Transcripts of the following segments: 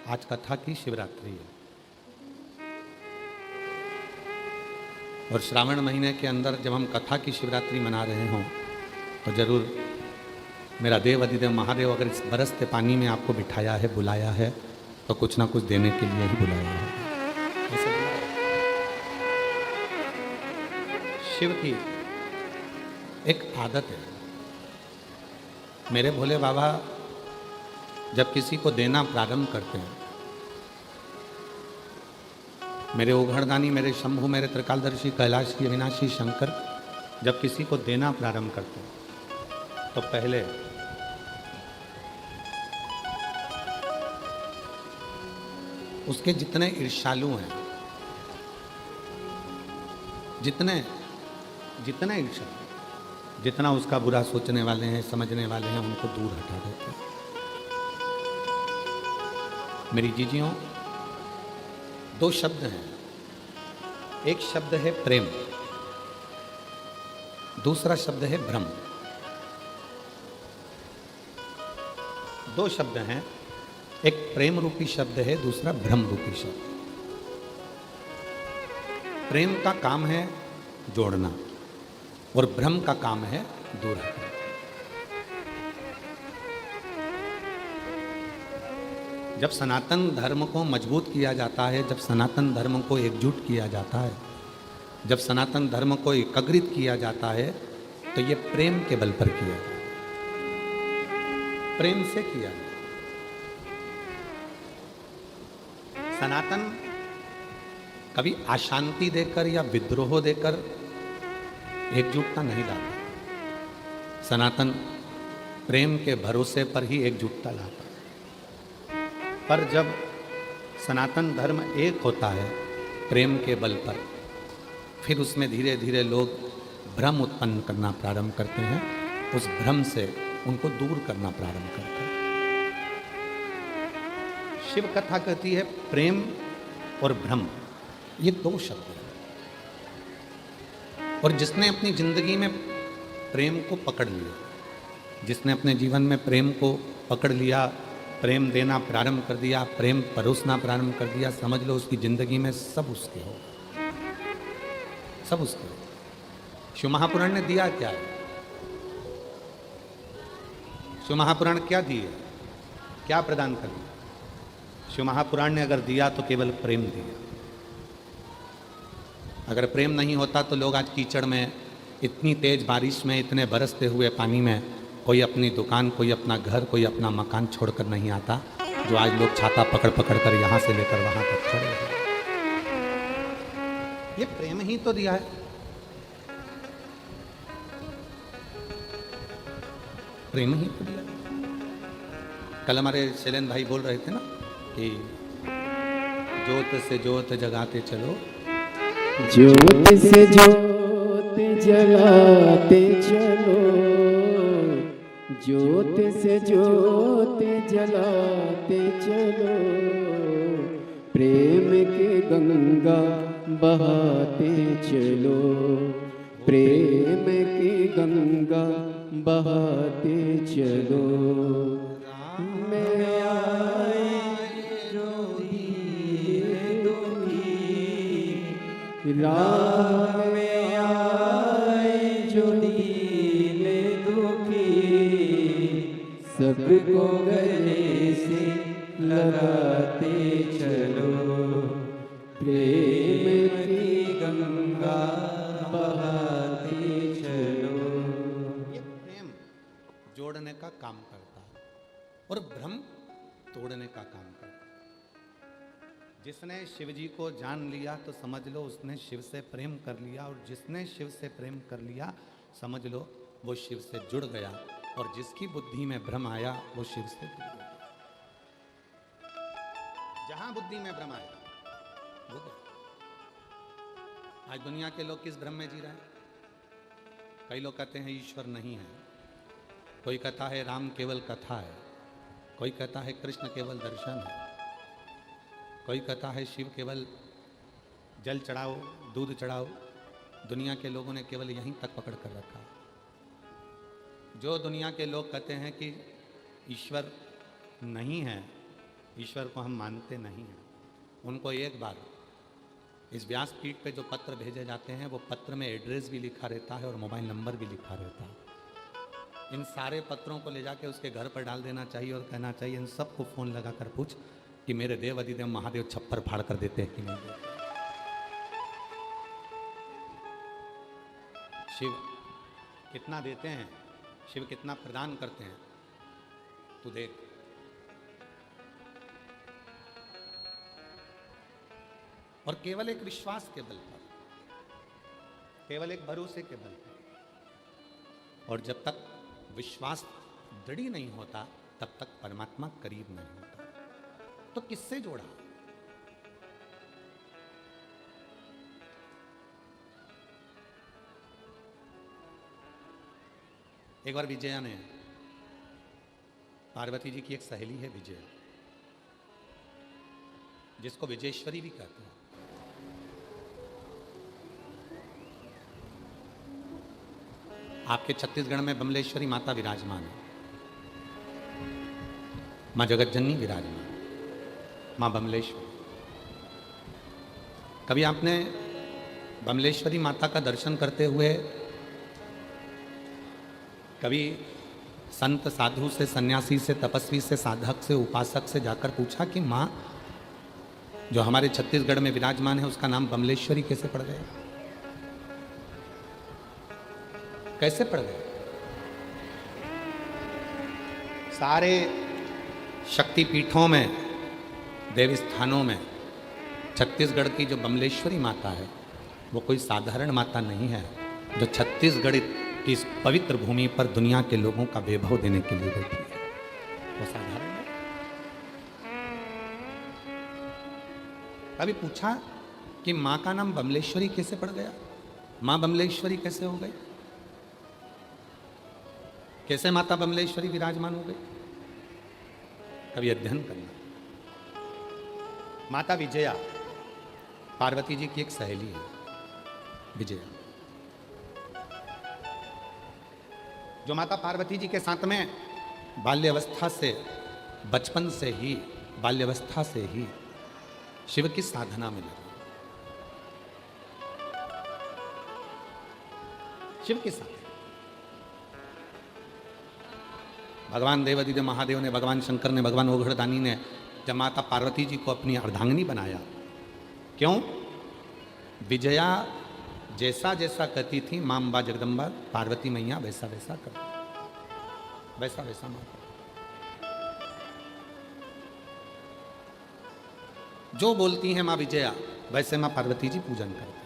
आज कथा की शिवरात्रि है और श्रावण महीने के अंदर जब हम कथा की शिवरात्रि मना रहे हों तो जरूर मेरा देव अधिदेव महादेव अगर इस बरसते पानी में आपको बिठाया है, बुलाया है, तो कुछ ना कुछ देने के लिए ही बुलाया है। ऐसे बुलाया। शिव की एक आदत है। मेरे भोले बाबा जब किसी को देना प्रारंभ करते हैं, मेरे ओघड़दानी, मेरे शंभु, मेरे त्रिकालदर्शी, कैलाशी, अविनाशी शंकर जब किसी को देना प्रारंभ करते हैं तो पहले उसके जितने ईर्ष्यालु हैं, जितने ईर्ष्या, जितना उसका बुरा सोचने वाले हैं, समझने वाले हैं, उनको दूर हटा देते हैं। मेरी जीजियों, दो शब्द हैं। एक शब्द है प्रेम, दूसरा शब्द है भ्रम। दो शब्द हैं, एक प्रेम रूपी शब्द है, दूसरा भ्रम रूपी शब्द। प्रेम का काम है जोड़ना और भ्रम का काम है दूर हटाना। जब सनातन धर्म को मजबूत किया जाता है, जब सनातन धर्म को एकजुट किया जाता है, जब सनातन धर्म को एकाग्रित किया जाता है, तो ये प्रेम के बल पर किया जाता है, प्रेम से किया जाता है। सनातन कभी अशांति देकर या विद्रोह देकर एकजुटता नहीं लाता। सनातन प्रेम के भरोसे पर ही एकजुटता लाता। पर जब सनातन धर्म एक होता है प्रेम के बल पर, फिर उसमें धीरे धीरे लोग भ्रम उत्पन्न करना प्रारंभ करते हैं, उस भ्रम से उनको दूर करना प्रारंभ करते हैं। शिव कथा कहती है प्रेम और भ्रम, ये दो शब्द हैं। और जिसने अपनी जिंदगी में प्रेम को पकड़ लिया, जिसने अपने जीवन में प्रेम को पकड़ लिया, प्रेम देना प्रारंभ कर दिया, प्रेम परोसना प्रारंभ कर दिया, समझ लो उसकी जिंदगी में सब उसके हो, सब उसके हो। शिव महापुराण ने दिया क्या है? शिव महापुराण क्या दिए, क्या प्रदान कर दिया? शिव महापुराण ने अगर दिया तो केवल प्रेम दिया। अगर प्रेम नहीं होता तो लोग आज कीचड़ में, इतनी तेज बारिश में, इतने बरसते हुए पानी में, कोई अपनी दुकान, कोई अपना घर, कोई अपना मकान छोड़कर नहीं आता, जो आज लोग छाता पकड़ पकड़ कर यहाँ से लेकर वहाँ तक खड़े हैं। ये प्रेम ही तो दिया है। प्रेम ही तो दिया। कल हमारे शैलेंद्र भाई बोल रहे थे ना कि जोत से जोत जगाते चलो, ज्योत से ज्योत जलाते चलो, ज्योत से ज्योत जलाते चलो, प्रेम के गंगा बहाते चलो, प्रेम की गंगा बहाते चलो। मैं आए जो दिए दुखी, राह में आए जो दिले दुखी, सबको गले से लगाते चलो, प्रेम की गंगा बहाते चलो। ये प्रेम जोड़ने का काम करता है और भ्रम तोड़ने का काम करता है। जिसने शिव जी को जान लिया तो समझ लो उसने शिव से प्रेम कर लिया, और जिसने शिव से प्रेम कर लिया समझ लो वो शिव से जुड़ गया, और जिसकी बुद्धि में भ्रम आया वो शिव से दूर गया। जहां बुद्धि में भ्रम आया वो गया। आज दुनिया के लोग किस भ्रम में जी रहे हैं? कई लोग कहते हैं ईश्वर नहीं है, कोई कहता है राम केवल कथा है, कोई कहता है कृष्ण केवल दर्शन है, कोई कहता है शिव केवल जल चढ़ाओ, दूध चढ़ाओ। दुनिया के लोगों ने केवल यहीं तक पकड़ कर रखा। जो दुनिया के लोग कहते हैं कि ईश्वर नहीं है, ईश्वर को हम मानते नहीं हैं। उनको एक बार इस व्यासपीठ पे जो पत्र भेजे जाते हैं वो पत्र में एड्रेस भी लिखा रहता है और मोबाइल नंबर भी लिखा रहता है। इन सारे पत्रों को ले जाके उसके घर पर डाल देना चाहिए और कहना चाहिए इन सबको फ़ोन लगा कर पूछ कि मेरे देव अधिदेव महादेव छप्पर फाड़ कर देते हैं कि नहीं देते। शिव कितना देते हैं, शिव कितना प्रदान करते हैं, तू देख। और केवल एक विश्वास के बल पर, केवल एक भरोसे के बल पर। और जब तक विश्वास दृढ़ नहीं होता तब तक परमात्मा करीब नहीं होता। तो किससे जोड़ा? एक बार विजया ने, पार्वती जी की एक सहेली है विजया, जिसको विजयेश्वरी भी कहते हैं। आपके छत्तीसगढ़ में बमलेश्वरी माता विराजमान है, मां जगतजननी विराजमान, मां बमलेश्वरी। कभी आपने बमलेश्वरी माता का दर्शन करते हुए कभी संत साधु से, सन्यासी से, तपस्वी से, साधक से, उपासक से जाकर पूछा कि मां जो हमारे छत्तीसगढ़ में विराजमान है उसका नाम बमलेश्वरी कैसे पड़ गया? कैसे पड़ गया? सारे शक्तिपीठों में, देवी स्थानों में छत्तीसगढ़ की जो बमलेश्वरी माता है वो कोई साधारण माता नहीं है, जो छत्तीसगढ़ की इस पवित्र भूमि पर दुनिया के लोगों का वैभव देने के लिए बैठी है। वो साधारण है? कभी पूछा कि मां का नाम बमलेश्वरी कैसे पड़ गया? मां बमलेश्वरी कैसे हो गई? कैसे माता बमलेश्वरी विराजमान हो गई? कभी अध्ययन करना। माता विजया पार्वती जी की एक सहेली है, विजया, जो माता पार्वती जी के साथ में बाल्यावस्था से, बचपन से ही, बाल्यावस्था से ही शिव की साधना में लगी। शिव की साधना, भगवान देवादिदेव महादेव ने, भगवान शंकर ने, भगवान ओघड़दानी ने जब माता पार्वती जी को अपनी अर्धांगिनी बनाया, क्यों? विजया जैसा जैसा कहती थी मां अम्बा जगदम्बा पार्वती मैया वैसा वैसा कर, वैसा वैसा माता जो बोलती हैं मां विजया वैसे मां पार्वती जी पूजन करती।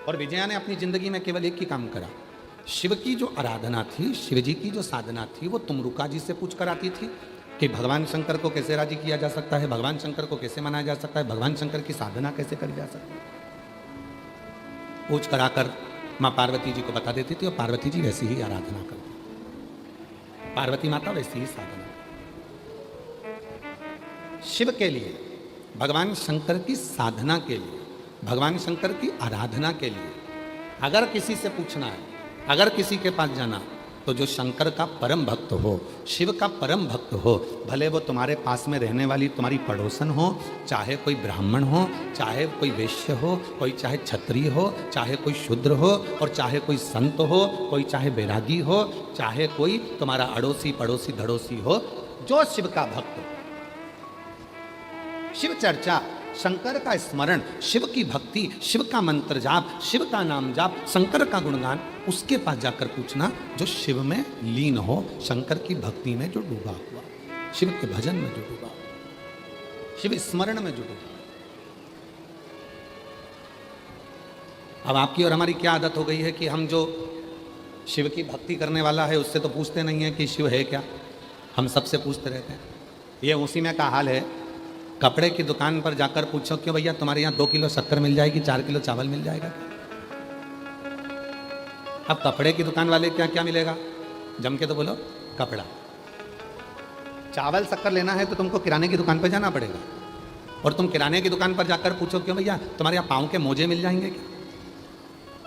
और विजया ने अपनी जिंदगी में केवल एक ही काम करा, शिव की जो आराधना थी, शिव जी की जो साधना थी, वो तुमरुका जी से पूछ कर आती थी कि भगवान शंकर को कैसे राजी किया जा सकता है, भगवान शंकर को कैसे मनाया जा सकता है, भगवान शंकर की साधना कैसे करी जा सकती है। पूछ कर आकर माँ पार्वती जी को बता देती थी और पार्वती जी वैसी ही आराधना करती, पार्वती माता वैसी ही साधना। शिव के लिए, भगवान शंकर की साधना के लिए, भगवान शंकर की आराधना के लिए अगर किसी से पूछना है, अगर किसी के पास जाना, तो जो शंकर का परम भक्त हो, शिव का परम भक्त हो, भले वो तुम्हारे पास में रहने वाली तुम्हारी पड़ोसन हो, चाहे कोई ब्राह्मण हो, चाहे कोई वैश्य हो, कोई चाहे क्षत्रिय हो, चाहे कोई शूद्र हो, और चाहे कोई संत हो, कोई चाहे बैरागी हो, चाहे कोई तुम्हारा अड़ोसी पड़ोसी धड़ोसी हो, जो शिव का भक्त हो, शिव चर्चा, शंकर का स्मरण, शिव की भक्ति, शिव का मंत्र जाप, शिव का नाम जाप, शंकर का गुणगान, उसके पास जाकर पूछना जो शिव में लीन हो, शंकर की भक्ति में जो डूबा हुआ, शिव के भजन में जो डूबा, शिव स्मरण में जो डूबा। अब आपकी और हमारी क्या आदत हो गई है कि हम जो शिव की भक्ति करने वाला है उससे तो पूछते नहीं है कि शिव है क्या, हम सबसे पूछते रहते हैं। ये उसी में का हाल है, कपड़े की दुकान पर जाकर पूछो क्यों भैया तुम्हारे यहाँ 2 किलो शक्कर मिल जाएगी, 4 किलो चावल मिल जाएगा। अब कपड़े की दुकान वाले क्या क्या मिलेगा, जम के तो बोलो कपड़ा। चावल शक्कर लेना है तो तुमको किराने की दुकान पर जाना पड़ेगा, और तुम किराने की दुकान पर जाकर पूछो क्यों भैया तुम्हारे यहाँ पाँव के मोजे मिल जाएंगे क्या,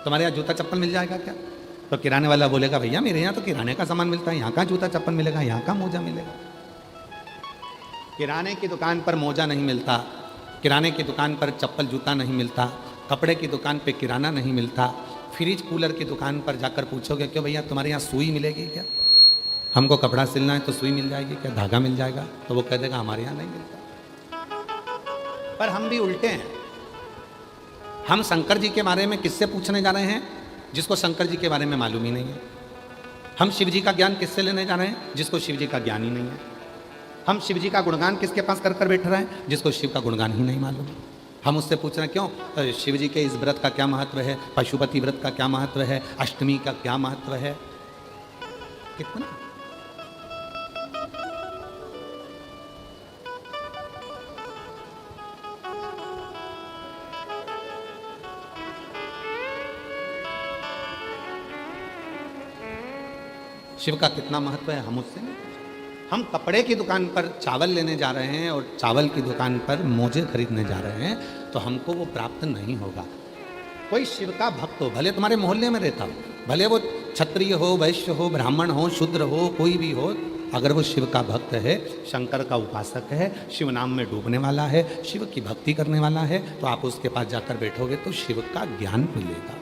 तुम्हारे यहाँ जूता चप्पल मिल जाएगा क्या, तो किराने वाला बोलेगा भैया मेरे यहाँ तो किराने का सामान मिलता है, यहाँ का जूता चप्पल मिलेगा, यहाँ का मोजा मिलेगा। किराने की दुकान पर मोजा नहीं मिलता, किराने की दुकान पर चप्पल जूता नहीं मिलता, कपड़े की दुकान पे किराना नहीं मिलता, फ्रिज कूलर की दुकान पर जाकर पूछोगे क्यों भैया तुम्हारे यहाँ सुई मिलेगी क्या, हमको कपड़ा सिलना है तो सुई मिल जाएगी क्या, धागा मिल जाएगा, तो वो कह देगा हमारे यहाँ नहीं मिलता। पर हम भी उल्टे हैं। हम शंकर जी के बारे में किससे पूछने जा रहे हैं, जिसको शंकर जी के बारे में मालूम ही नहीं है। हम शिव जी का ज्ञान किससे लेने जा रहे हैं, जिसको शिव जी का ज्ञान ही नहीं है। हम शिव जी का गुणगान किसके पास कर कर बैठ रहे हैं, जिसको शिव का गुणगान ही नहीं मालूम। हम उससे पूछ रहे हैं क्यों शिव जी के इस व्रत का क्या महत्व है, पशुपति व्रत का क्या महत्व है, अष्टमी का क्या महत्व है, कितना। शिव का कितना महत्व है हम उससे नहीं। हम कपड़े की दुकान पर चावल लेने जा रहे हैं और चावल की दुकान पर मोजे खरीदने जा रहे हैं, तो हमको वो प्राप्त नहीं होगा। कोई शिव का भक्त हो, भले तुम्हारे मोहल्ले में रहता हो, भले वो क्षत्रिय हो, वैश्य हो, ब्राह्मण हो, शूद्र हो, कोई भी हो, अगर वो शिव का भक्त है, शंकर का उपासक है, शिव नाम में डूबने वाला है, शिव की भक्ति करने वाला है, तो आप उसके पास जाकर बैठोगे तो शिव का ज्ञान मिलेगा।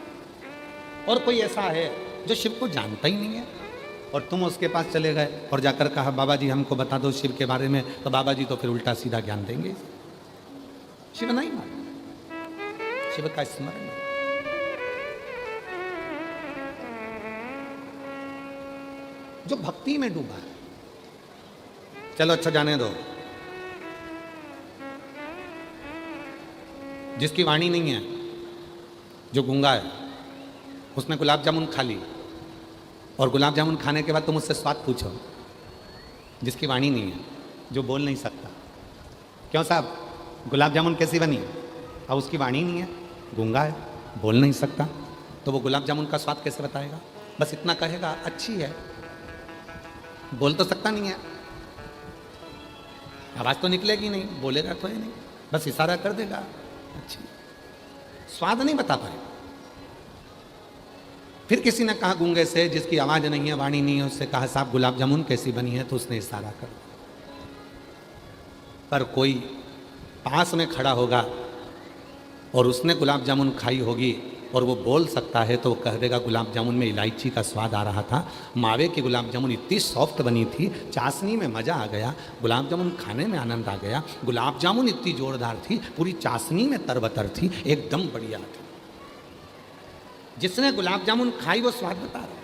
और कोई ऐसा है जो शिव को जानता ही नहीं है और तुम उसके पास चले गए और जाकर कहा बाबा जी हमको बता दो शिव के बारे में, तो बाबा जी तो फिर उल्टा सीधा ज्ञान देंगे। शिव नहीं मालूम, शिव का स्मरण। जो भक्ति में डूबा है, चलो अच्छा जाने दो। जिसकी वाणी नहीं है, जो गूंगा है, उसने गुलाब जामुन खा ली और गुलाब जामुन खाने के बाद तुम उससे स्वाद पूछो। जिसकी वाणी नहीं है, जो बोल नहीं सकता, क्यों साहब गुलाब जामुन कैसी बनी, अब उसकी वाणी नहीं है, गूंगा है, बोल नहीं सकता, तो वो गुलाब जामुन का स्वाद कैसे बताएगा। बस इतना कहेगा अच्छी है, बोल तो सकता नहीं है, आवाज तो निकलेगी नहीं, बोलेगा तो है नहीं, बस इशारा कर देगा अच्छी, स्वाद नहीं बता पाए। फिर किसी ने कहा गूंगे से, जिसकी आवाज नहीं है, वाणी नहीं है, उससे कहा साहब गुलाब जामुन कैसी बनी है, तो उसने इशारा कर दिया। पर कोई पास में खड़ा होगा और उसने गुलाब जामुन खाई होगी और वो बोल सकता है, तो वो कह देगा गुलाब जामुन में इलायची का स्वाद आ रहा था, मावे की गुलाब जामुन इतनी सॉफ्ट बनी थी, चाशनी में मज़ा आ गया, गुलाब जामुन खाने में आनंद आ गया, गुलाब जामुन इतनी जोरदार थी, पूरी चाशनी में तरबतर थी, एकदम बढ़िया थी। जिसने गुलाब जामुन खाई वो स्वाद बता रहा है,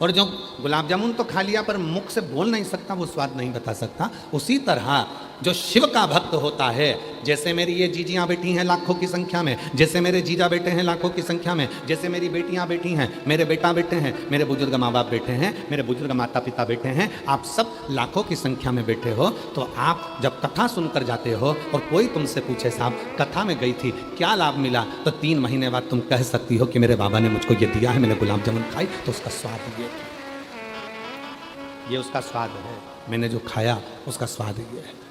और जो गुलाब जामुन तो खा लिया पर मुख से बोल नहीं सकता, वो स्वाद नहीं बता सकता। उसी तरह जो शिव का भक्त होता है, जैसे मेरी ये जीजियाँ बैठी हैं लाखों की संख्या में, जैसे मेरे जीजा बेटे हैं लाखों की संख्या में, जैसे मेरी बेटियाँ बैठी हैं, मेरे बेटा बेटे हैं, मेरे बुजुर्ग माँ बाप बैठे हैं, मेरे बुजुर्ग माता पिता बैठे हैं, आप सब लाखों की संख्या में बैठे हो, तो आप जब कथा सुनकर जाते हो और कोई तुमसे पूछे साहब कथा में गई थी क्या लाभ मिला, तो 3 महीने बाद तुम कह सकती हो कि मेरे बाबा ने मुझको ये दिया है, मैंने गुलाब जामुन खाई तो उसका स्वाद ये उसका स्वाद है, मैंने जो खाया उसका स्वाद ये है।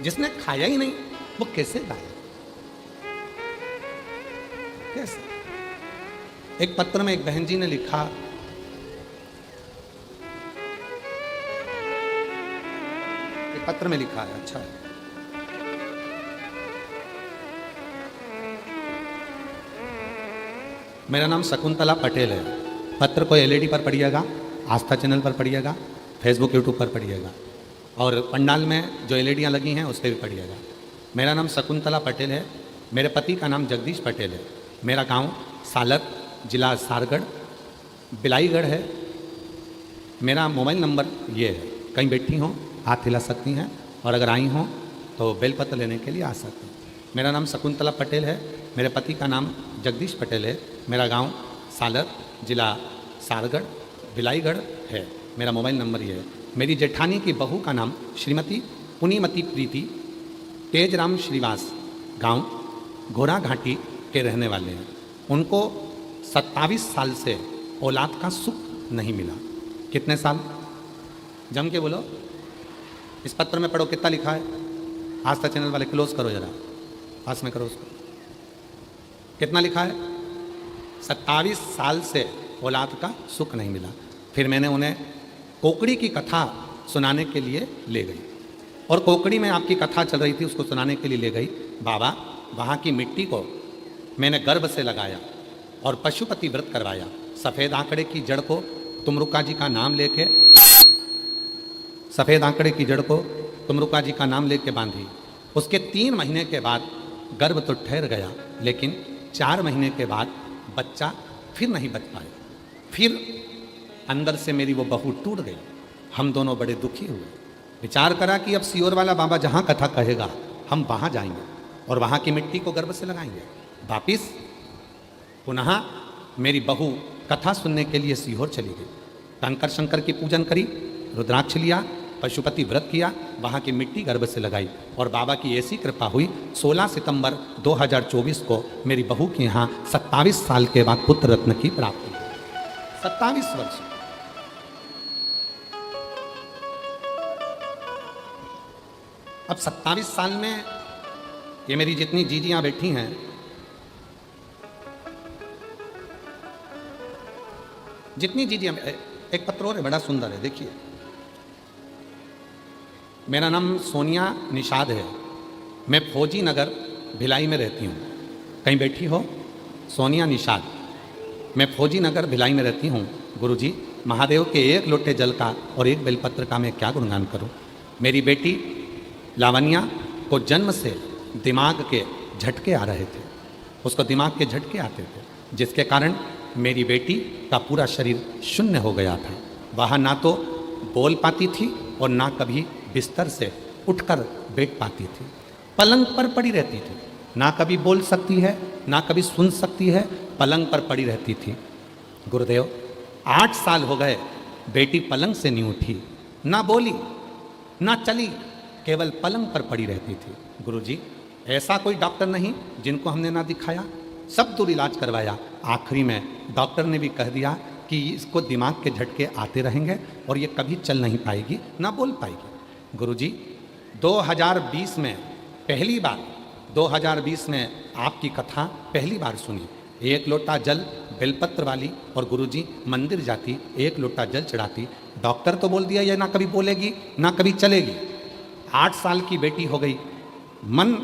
जिसने खाया ही नहीं वो कैसे गाया, कैसे। एक पत्र में एक बहन जी ने लिखा, एक पत्र में लिखा है, अच्छा है, मेरा नाम शकुंतला पटेल है। पत्र को एलईडी पर पढ़िएगा, आस्था चैनल पर पढ़िएगा, फेसबुक यूट्यूब पर पढ़िएगा, और पंडाल में जो एलईडियाँ लगी हैं उस पर भी पढ़िएगा। मेरा नाम शकुंतला पटेल है, मेरे पति का नाम जगदीश पटेल है, मेरा गांव सालर, जिला सारगढ़, बिलाईगढ़ है। मेरा मोबाइल नंबर ये है, कहीं बैठी हों हाथ हिला सकती हैं, और अगर आई हों तो बेलपत्र लेने के लिए आ सकती हैं। मेरा नाम शकुंतला पटेल है, मेरे पति का नाम जगदीश पटेल है, मेरा गांव सालर, जिला सारगढ़, बिलाईगढ़ है। मेरा मोबाइल नंबर ये है। मेरी जेठानी की बहू का नाम श्रीमती पुनीमती प्रीति तेजराम श्रीवास, गांव घोड़ा घाटी के रहने वाले हैं। उनको 27 साल से औलाद का सुख नहीं मिला। कितने साल, जम के बोलो, इस पत्र में पढ़ो कितना लिखा है। आस्था चैनल वाले क्लोज करो जरा, पास में करो उसको, कितना लिखा है, 27 साल से औलाद का सुख नहीं मिला। फिर मैंने उन्हें कोकड़ी की कथा सुनाने के लिए ले गई। और कोकड़ी में आपकी कथा चल रही थी, उसको सुनाने के लिए ले गई। बाबा वहाँ की मिट्टी को मैंने गर्भ से लगाया और पशुपति व्रत करवाया। सफ़ेद आंकड़े की जड़ को तुमरुका जी का नाम लेके, सफ़ेद आंकड़े की जड़ को तुमरुका जी का नाम लेके बांधी। उसके 3 महीने के बाद गर्भ तो ठहर गया, लेकिन 4 महीने के बाद बच्चा फिर नहीं बच पाया। फिर अंदर से मेरी वो बहू टूट गई। हम दोनों बड़े दुखी हुए। विचार करा कि अब सियोर वाला बाबा जहाँ कथा कहेगा हम वहाँ जाएंगे और वहाँ की मिट्टी को गर्भ से लगाएंगे। वापिस पुनः मेरी बहू कथा सुनने के लिए सीहोर चली गई। शंकर शंकर की पूजन करी, रुद्राक्ष लिया, पशुपति व्रत किया, वहाँ की मिट्टी गर्भ से लगाई और बाबा की ऐसी कृपा हुई 16 सितंबर 2024 को मेरी बहू के यहाँ 27 साल के बाद पुत्र रत्न की प्राप्ति हुई। 27 वर्ष। अब 27 साल में ये मेरी जितनी जीजियां बैठी हैं, जितनी जीजियां, एक पत्र और है बड़ा सुंदर है, देखिए। मेरा नाम सोनिया निषाद है। मैं फौजी नगर भिलाई में रहती हूँ। कहीं बैठी हो? सोनिया निषाद। मैं फौजी नगर भिलाई में रहती हूँ। गुरुजी, महादेव के 1 लोटे जल का और 1 बेलपत्र का मैं क्या गुणगान करूँ। मेरी बेटी लावण्या को जन्म से दिमाग के झटके आ रहे थे। उसको दिमाग के झटके आते थे, जिसके कारण मेरी बेटी का पूरा शरीर शून्य हो गया था। वह ना तो बोल पाती थी और ना कभी बिस्तर से उठकर बैठ पाती थी। पलंग पर पड़ी रहती थी। ना कभी बोल सकती है, ना कभी सुन सकती है, पलंग पर पड़ी रहती थी। गुरुदेव, 8 साल हो गए, बेटी पलंग से नहीं उठी, ना बोली, ना चली, केवल पलंग पर पड़ी रहती थी। गुरुजी, ऐसा कोई डॉक्टर नहीं जिनको हमने ना दिखाया, सब दूर इलाज करवाया। आखिरी में डॉक्टर ने भी कह दिया कि इसको दिमाग के झटके आते रहेंगे और ये कभी चल नहीं पाएगी, ना बोल पाएगी। गुरुजी, 2020 में पहली बार 2020 में आपकी कथा पहली बार सुनी। 1 लोटा जल बेलपत्र वाली, और गुरुजी मंदिर जाती, 1 लोटा जल चढ़ाती। डॉक्टर तो बोल दिया ये ना कभी बोलेगी, ना कभी चलेगी। 8 साल की बेटी हो गई। मन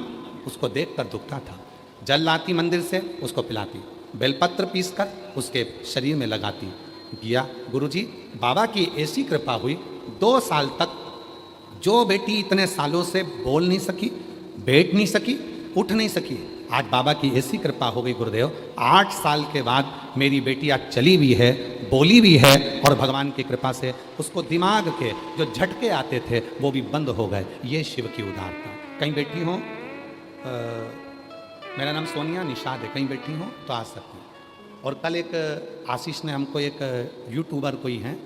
उसको देखकर दुखता था। जल लाती मंदिर से, उसको पिलाती, बेलपत्र पीसकर उसके शरीर में लगाती। गया गुरुजी, बाबा की ऐसी कृपा हुई, 2 साल तक जो बेटी इतने सालों से बोल नहीं सकी, बैठ नहीं सकी, उठ नहीं सकी, आज बाबा की ऐसी कृपा हो गई। गुरुदेव, 8 साल के बाद मेरी बेटी आज चली भी है, बोली भी है, और भगवान की कृपा से उसको दिमाग के जो झटके आते थे वो भी बंद हो गए। ये शिव की उदारता। कहीं बैठी हो, मेरा नाम सोनिया निषाद है, कहीं बैठी हो तो आ सकती हैं। और कल एक आशीष ने हमको, एक यूट्यूबर कोई हैं,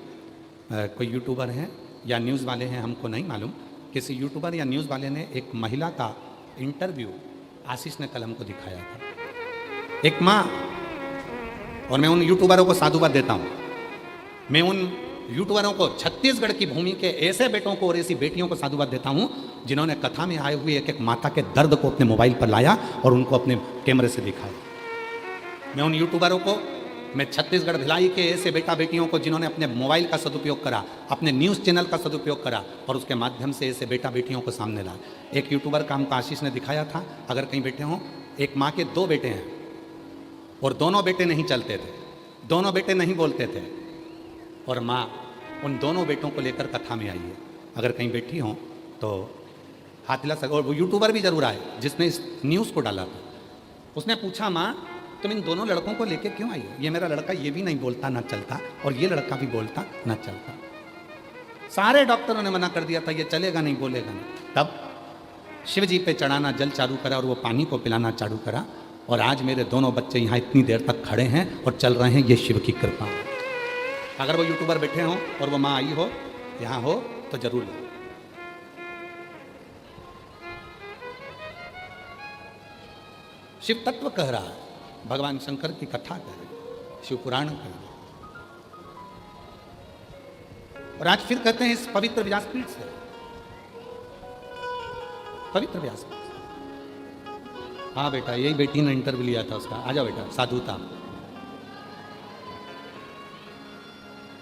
कोई यूट्यूबर हैं या न्यूज़ वाले हैं, हमको नहीं मालूम, किसी यूट्यूबर या न्यूज़ वाले ने एक महिला का इंटरव्यू आशीष ने कल हमको दिखाया था। एक माँ, और मैं उन यूट्यूबरों को साधुवाद देता हूँ, मैं उन यूट्यूबरों को, छत्तीसगढ़ की भूमि के ऐसे बेटों को और ऐसी बेटियों को साधुवाद देता हूँ जिन्होंने कथा में आए हुए एक एक माता के दर्द को अपने मोबाइल पर लाया और उनको अपने कैमरे से दिखाया। मैं उन यूट्यूबरों को, मैं छत्तीसगढ़ भिलाई के ऐसे बेटा बेटियों को जिन्होंने अपने मोबाइल का सदुपयोग करा, अपने न्यूज़ चैनल का सदुपयोग करा और उसके माध्यम से ऐसे बेटा बेटियों को सामने लाया। एक यूट्यूबर का हमको आशीष ने दिखाया था, अगर कहीं बैठे हों, एक माँ के 2 बेटे हैं और दोनों बेटे नहीं चलते थे, दोनों बेटे नहीं बोलते थे, और माँ उन दोनों बेटों को लेकर कथा में आई है। अगर कहीं बैठी हों तो हाथ हिला सके। और वो यूट्यूबर भी जरूर आए जिसने इस न्यूज़ को डाला था। उसने पूछा, माँ तुम इन दोनों लड़कों को लेके क्यों आई हो? ये मेरा लड़का ये भी नहीं बोलता ना चलता, और ये लड़का भी बोलता ना चलता। सारे डॉक्टरों ने मना कर दिया था, ये चलेगा नहीं, बोलेगा नहीं। तब शिव जी पे चढ़ाना जल चालू करा और वो पानी को पिलाना चालू करा, और आज मेरे दोनों बच्चे यहाँ इतनी देर तक खड़े हैं और चल रहे हैं। ये शिव की कृपा। अगर वो यूट्यूबर बैठे हों और वो माँ आई हो, यहाँ हो, तो जरूर लाओ। शिव तत्व कह रहा है, भगवान शंकर की कथा कह रहे, शिव पुराण कह रहे, और आज फिर कहते हैं इस पवित्र व्यासपीठ से, पवित्र व्यासपीठ। हाँ बेटा, यही बेटी ने इंटरव्यू लिया था उसका। आ जाओ बेटा, साधुता।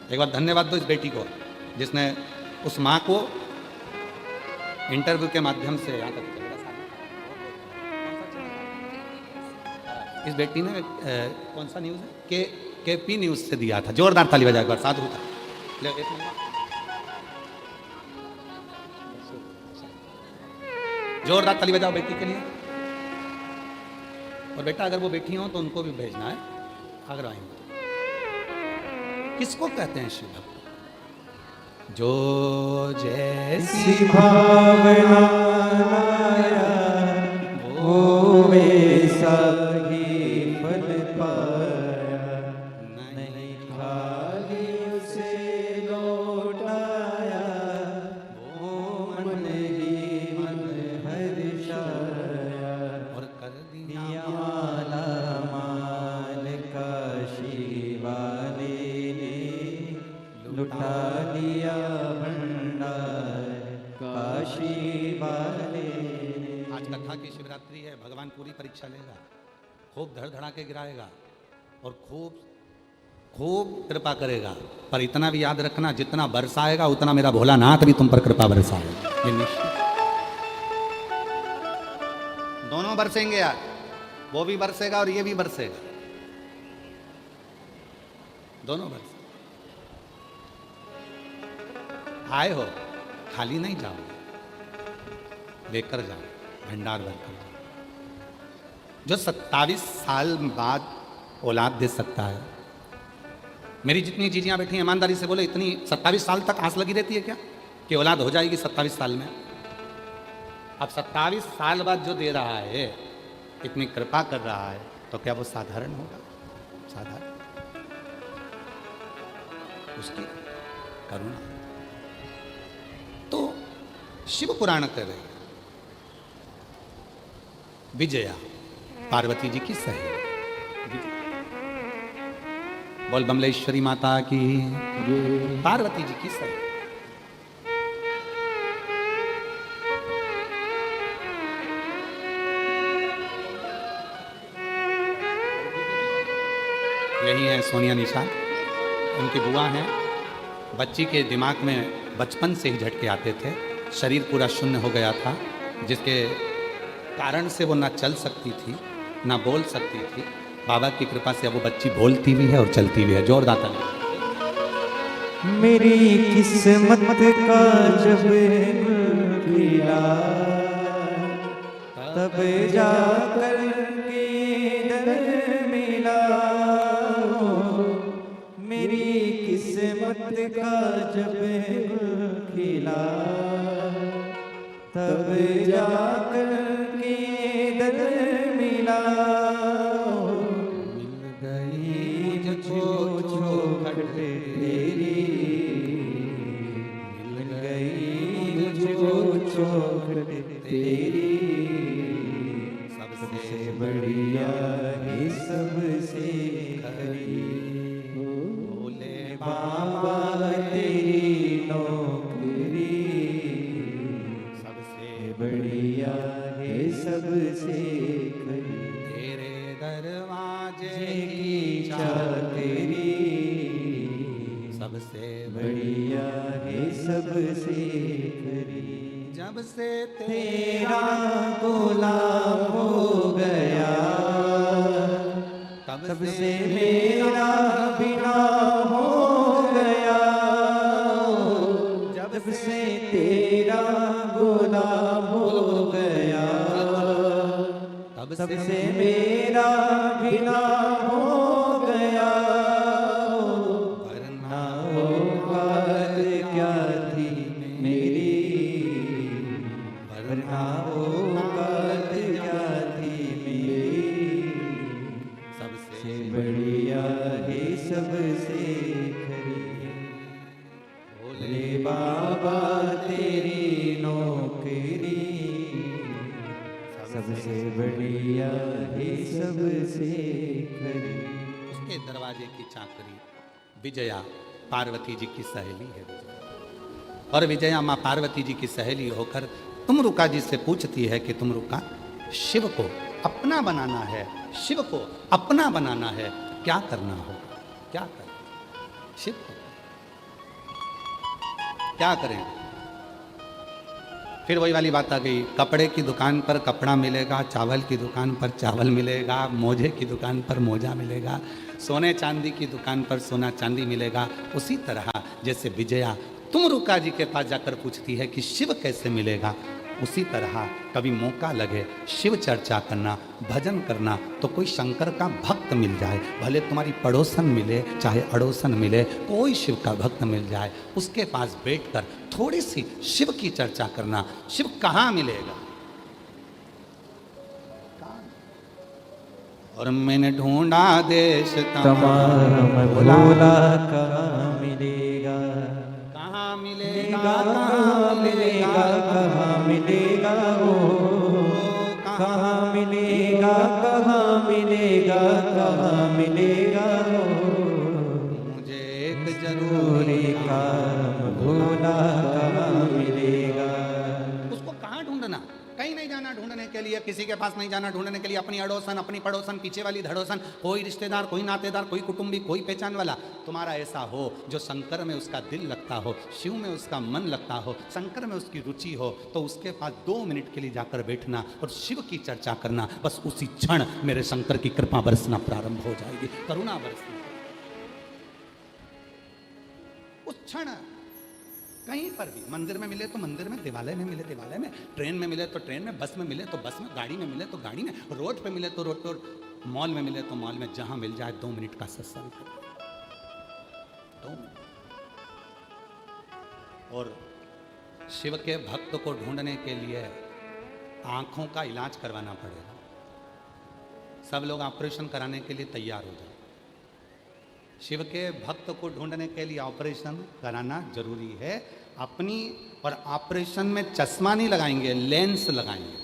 एक बार धन्यवाद दो इस बेटी को जिसने उस माँ को इंटरव्यू के माध्यम से यहाँ तक इस बेटी ने कौन सा न्यूज़ है केपी न्यूज़ से दिया था। जोरदार ताली बजा एक बार, साधु था। ले, एक मिनट। जोरदार ताली बजाओ बेटी के लिए। और बेटा अगर वो बेटी हो तो उनको भी भेजना है अगर आएंगे। किसको कहते हैं शिव भक्त? जो जैसी भावना लाया वो वैसा ही फल पाया, नहीं खाली उसे लौटाया, वो मन ही मन हर्षाया। और कर दिया माला माल काशी वाले ने, लुटा लिया भंडार काशी वाले ने। आज कथा की शिवरात्रि है। भगवान पूरी परीक्षा लेगा, खूब धड़ धड़ा के गिराएगा और खूब खूब कृपा करेगा। पर इतना भी याद रखना, जितना बरसाएगा उतना मेरा भोलानाथ भी तुम पर कृपा बरसाएगा। ये निश्चित। दोनों बरसेंगे यार, वो भी बरसेगा और ये भी बरसेगा, दोनों बरसे। आए हो खाली नहीं जाओ, लेकर जाओ, भंडार भर कर जाओ। जो 27 साल बाद औलाद दे सकता है। मेरी जितनी चीज़ें बैठी हैं ईमानदारी से बोले, इतनी 27 साल तक आस लगी रहती है क्या कि औलाद हो जाएगी 27 साल में? अब 27 साल बाद जो दे रहा है, इतनी कृपा कर रहा है, तो क्या वो साधारण होगा? साधारण? उसकी करुणा। तो शिव पुराण कर रहे हैं। विजया पार्वती जी की सहेली। बोल बमलेश्वरी माता की। पार्वती जी की सहेली। यही है सोनिया निशा, उनकी बुआ हैं। बच्ची के दिमाग में बचपन से ही झटके आते थे, शरीर पूरा शून्य हो गया था, जिसके कारण से वो ना चल सकती थी ना बोल सकती थी। बाबा की कृपा से अब वो बच्ची बोलती भी है और चलती भी है। जोरदार ताली। मेरी किस्मत का जब खिला, तब जाकर के दर मिला। मेरी किस्मत का जब खिला, तब जाकर के दर मिला। मिल गई मुझको चौखट तेरी, मिल गई मुझको चौखट तेरी। सबसे बढ़िया ही सबसे खरी, भोले बाबा तेरी नौकरी। सबसे बढ़िया है सबसे खरी, तेरे दरवाजे की चाकरी। सबसे बढ़िया है सबसे खरी। जब से तेरा गुलाम हो गया, तब से मेरा बिना हो गया। जब से तेरा गुलाम हो गया, तब से मेरा बिना हो गया। वरना औकात क्या थी मेरी, वरना औकात क्या थी मेरी। सबसे बढ़िया है सबसे खरी, भोले बाबा तेरी नौकरी। सबसे बढ़िया है सबसे खरी। उसके दरवाजे की चाकरी विजया पार्वती जी की सहेली है। और विजया माँ पार्वती जी की सहेली होकर तुमरुका जी से पूछती है कि तुमरुका, शिव को अपना बनाना है, शिव को अपना बनाना है, क्या करना होगा? क्या करना शिव को? क्या करें? फिर वही वाली बात आ गई, कपड़े की दुकान पर कपड़ा मिलेगा, चावल की दुकान पर चावल मिलेगा, मोजे की दुकान पर मोजा मिलेगा, सोने चांदी की दुकान पर सोना चांदी मिलेगा। उसी तरह जैसे विजया तुम रुका जी के पास जाकर पूछती है कि शिव कैसे मिलेगा, उसी तरह कभी मौका लगे शिव चर्चा करना, भजन करना, तो कोई शंकर का भक्त मिल जाए, भले तुम्हारी पड़ोसन मिले चाहे अड़ोसन मिले, कोई शिव का भक्त मिल जाए, उसके पास बैठकर थोड़ी सी शिव की चर्चा करना। शिव कहाँ मिलेगा? और मैंने ढूंढा देश तमाम भोला कहाँ मिलेगा, कहाँ मिलेगा, कहाँ मिलेगा, कहाँ मिलेगा हो, कहाँ मिलेगा, कहाँ मिलेगा, कहाँ मिलेगा हो, मुझे एक जरूरी काम भोला कहाँ मिलेगा। उसको कहाँ ढूंढना? कहीं नहीं जाना ढूंढने के लिए, किसी के पास नहीं जाना ढूंढने के लिए। अपनी अड़ोसन, अपनी पड़ोसन, पीछे वाली धड़ोसन, कोई रिश्तेदार, कोई नातेदार, कोई कुटुंबी, कोई पहचान वाला तुम्हारा ऐसा हो जो शंकर में उसका दिल लगता हो, शिव में उसका मन लगता हो, शंकर में उसकी रुचि हो, तो उसके पास 2 मिनट के लिए जाकर बैठना और शिव की चर्चा करना। बस उसी क्षण मेरे शंकर की कृपा बरसना प्रारंभ हो जाएगी, करुणा बरसना। उस क्षण कहीं पर भी, मंदिर में मिले तो मंदिर में, देवालय में मिले देवालय में, ट्रेन में मिले तो ट्रेन में, बस में मिले तो बस में, गाड़ी में मिले तो गाड़ी में, रोड पे मिले तो रोड पर, मॉल में मिले तो मॉल में, जहां मिल जाए 2 मिनट का सत्संग करो, 2 मिनट। और शिव के भक्त को ढूंढने के लिए आंखों का इलाज करवाना पड़ेगा। सब लोग ऑपरेशन कराने के लिए तैयार हो जाए। शिव के भक्त को ढूंढने के लिए ऑपरेशन कराना जरूरी है अपनी। और ऑपरेशन में चश्मा नहीं लगाएंगे, लेंस लगाएंगे।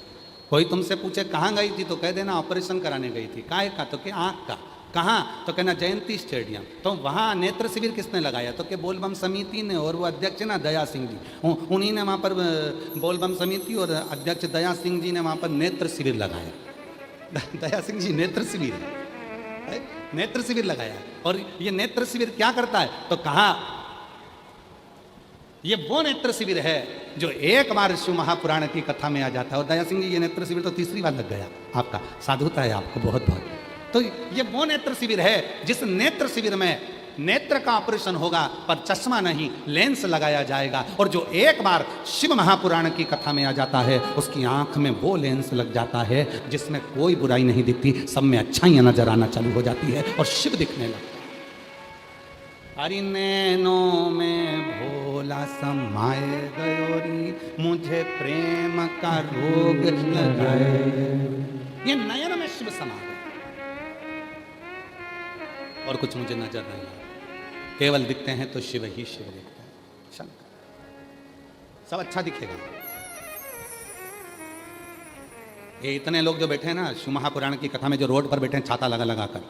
कोई तुमसे पूछे कहाँ गई थी तो कह देना ऑपरेशन कराने गई थी। काहे का? तो कि आँख का। कहाँ? तो कहना जयंती स्टेडियम। तो वहाँ नेत्र शिविर किसने लगाया? तो कि बोलबम समिति ने, और वो अध्यक्ष ना दया सिंह जी, उन्हीं ने वहाँ पर बोलबम समिति और अध्यक्ष दया सिंह जी ने वहाँ पर नेत्र शिविर लगाया। दया सिंह जी नेत्र शिविर है, नेत्र शिविर लगाया। और ये नेत्र शिविर क्या करता है? तो कहा ये वो नेत्र शिविर है जो एक बार शिव महापुराण की कथा में आ जाता है। और दया सिंह जी ये नेत्र शिविर तो 3री बार लग गया आपका, साधुता है आपको बहुत बहुत। तो ये वो नेत्र शिविर है जिस नेत्र शिविर में नेत्र का ऑपरेशन होगा पर चश्मा नहीं, लेंस लगाया जाएगा। और जो एक बार शिव महापुराण की कथा में आ जाता है उसकी आंख में वो लेंस लग जाता है जिसमें कोई बुराई नहीं दिखती, सब में अच्छाइयां नजर आना चालू हो जाती है और शिव दिखने लगता है। हरि नैनों में भोला समाए गयोरी, मुझे प्रेम का रोग लगाए। ये नयन में शिव समा गए और कुछ मुझे नजर नहीं आता। केवल दिखते हैं तो शिव ही शिव दिखता है, शंकर। सब अच्छा दिखेगा। ये इतने लोग जो बैठे हैं ना शिव महापुराण की कथा में, जो रोड पर बैठे हैं छाता लगा लगा कर,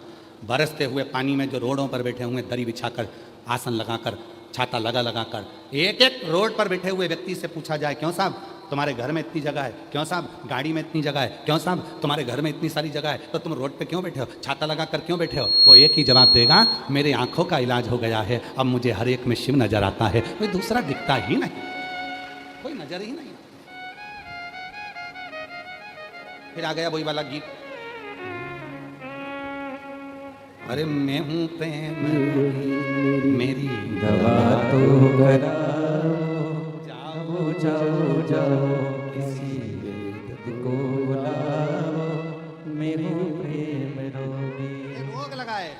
बरसते हुए पानी में जो रोडों पर बैठे हुए, दरी बिछाकर, आसन लगाकर, छाता लगा लगा कर, एक एक रोड पर बैठे हुए व्यक्ति से पूछा जाए, क्यों साहब तुम्हारे घर में इतनी जगह है? क्यों साहब गाड़ी में इतनी जगह है? क्यों साहब तुम्हारे घर में इतनी सारी जगह है तो तुम रोड पे क्यों बैठे हो? छाता लगा कर क्यों बैठे हो? वो एक ही जवाब देगा, मेरे आंखों का इलाज हो गया है, अब मुझे हर एक में शिव नजर आता है, कोई दूसरा दिखता ही नहीं, कोई नजर ही नहीं। फिर आ गया वही वाला गीत, अरे मैं हूं प्रेम मेरी दवा तो कराओ, जाओ जाओ जाओ किसी वैद्य को बुलाओ, मैं हूँ प्रेम रोगी। ये रोग लगा है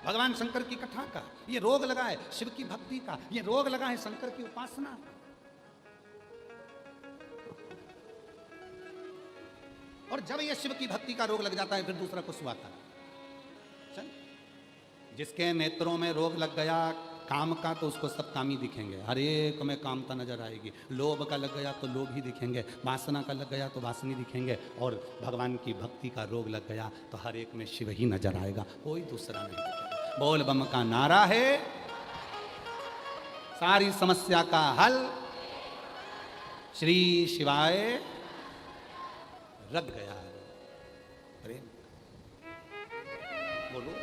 भगवान शंकर की कथा का, ये रोग लगा है शिव की भक्ति का, ये रोग लगा है शंकर की उपासना। और जब ये शिव की भक्ति का रोग लग जाता है फिर दूसरा कुछ आता है। चल, जिसके नेत्रों में रोग लग गया काम का तो उसको सब काम ही दिखेंगे, हर एक में कामता नजर आएगी। लोभ का लग गया तो लोभ ही दिखेंगे, वासना का लग गया तो वासनी दिखेंगे, और भगवान की भक्ति का रोग लग गया तो हर एक में शिव ही नजर आएगा, कोई दूसरा नहीं दिखेगा। बोल बम का नारा है सारी समस्या का हल, श्री शिवाय रख गया है प्रेम। बोलो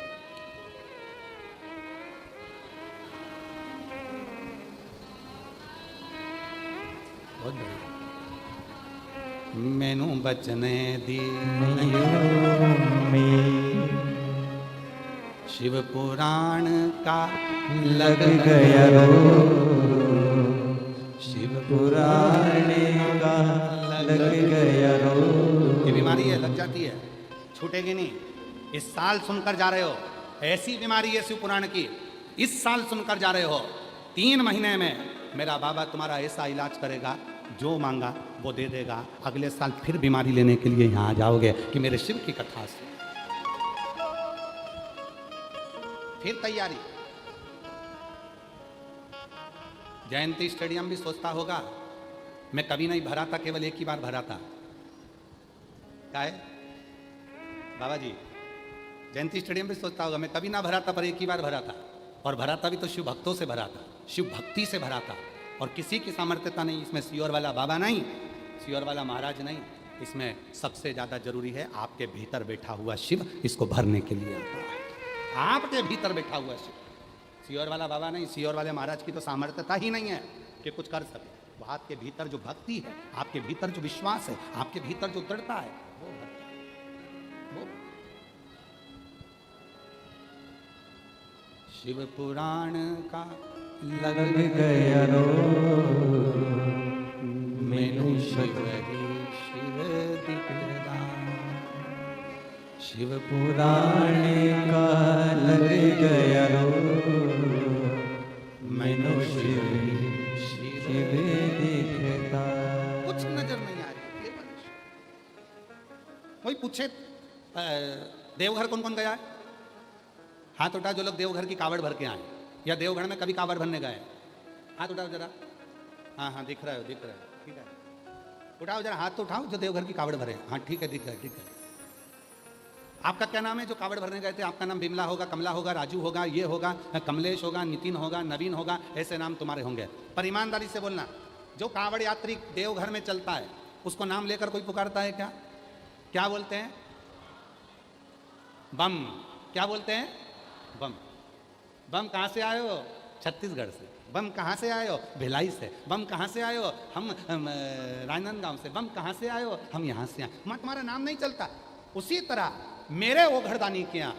बहुत बढ़िया। मैनू बचने दी शिव पुराण का लग गया रो, शिव पुराण का लग गया रो। ये बीमारी है, लग जाती है, छूटेगी नहीं। इस साल सुनकर जा रहे हो, ऐसी बीमारी है शिव पुराण की, इस साल सुनकर जा रहे हो, 3 महीने में मेरा बाबा तुम्हारा ऐसा इलाज करेगा, जो मांगा वो दे देगा। अगले साल फिर बीमारी लेने के लिए यहाँ आ जाओगे कि मेरे शिव की कथा से। फिर तैयारी। जयंती स्टेडियम भी सोचता होगा मैं कभी नहीं भरा था, केवल एक ही बार भरा था। क्या है बाबा जी? जयंती स्टेडियम भी सोचता होगा मैं कभी ना भरा था, पर एक ही बार भरा था। और भरा था भी तो शिव भक्तों से भरा था, शिव भक्ति से भरा था। और किसी की सामर्थ्यता नहीं, इसमें सियोर वाला बाबा नहीं, सियोर वाला महाराज नहीं, इसमें सबसे ज्यादा जरूरी है आपके भीतर बैठा हुआ शिव, इसको भरने के लिए आता है। आपके भीतर बैठा हुआ शिव, सियोर वाला बाबा नहीं, सियोर वाले महाराज की तो सामर्थ्यता ही नहीं है कि कुछ कर सके। वो आपके भीतर जो भक्ति है, आपके भीतर जो विश्वास है, आपके भीतर जो दृढ़ता है, वो भरता है। वो शिव पुराण का लग गया रो, मैनू शिव शिव दिखदा। शिव पुराण का लग गया रो, मैनू शिव शिव दिखता। कुछ नजर नहीं आ रही। कोई पूछे देवघर कौन कौन गया है? हाथ उठा जो लोग देवघर की कावड़ भर के आए, या देवघर में कभी कावड़ भरने गए। हाथ उठाओ जरा। हाँ हाँ, दिख रहा है, दिख रहा है, ठीक है। उठाओ जरा, हाथ तो उठाओ जो देवघर की कावड़ भरे। हाँ ठीक है, दिख रहा है, ठीक है। आपका क्या नाम है जो कावड़ भरने गए थे? आपका नाम बिमला होगा, कमला होगा, राजू होगा, ये होगा, कमलेश होगा, नितिन होगा, नवीन होगा, ऐसे नाम तुम्हारे होंगे। पर ईमानदारी से बोलना, जो कावड़ यात्री देवघर में चलता है उसको नाम लेकर कोई पुकारता है क्या? क्या बोलते हैं? बम। क्या बोलते हैं? बम। बम कहाँ से आए हो? छत्तीसगढ़ से। बम कहाँ से आए हो? भिलाई से। बम कहाँ से आए हो? हम राजनांदगांव से। बम कहाँ से आए हो? हम यहाँ से आए। मैं तुम्हारा नाम नहीं चलता। उसी तरह मेरे ओघड़दानी के यहाँ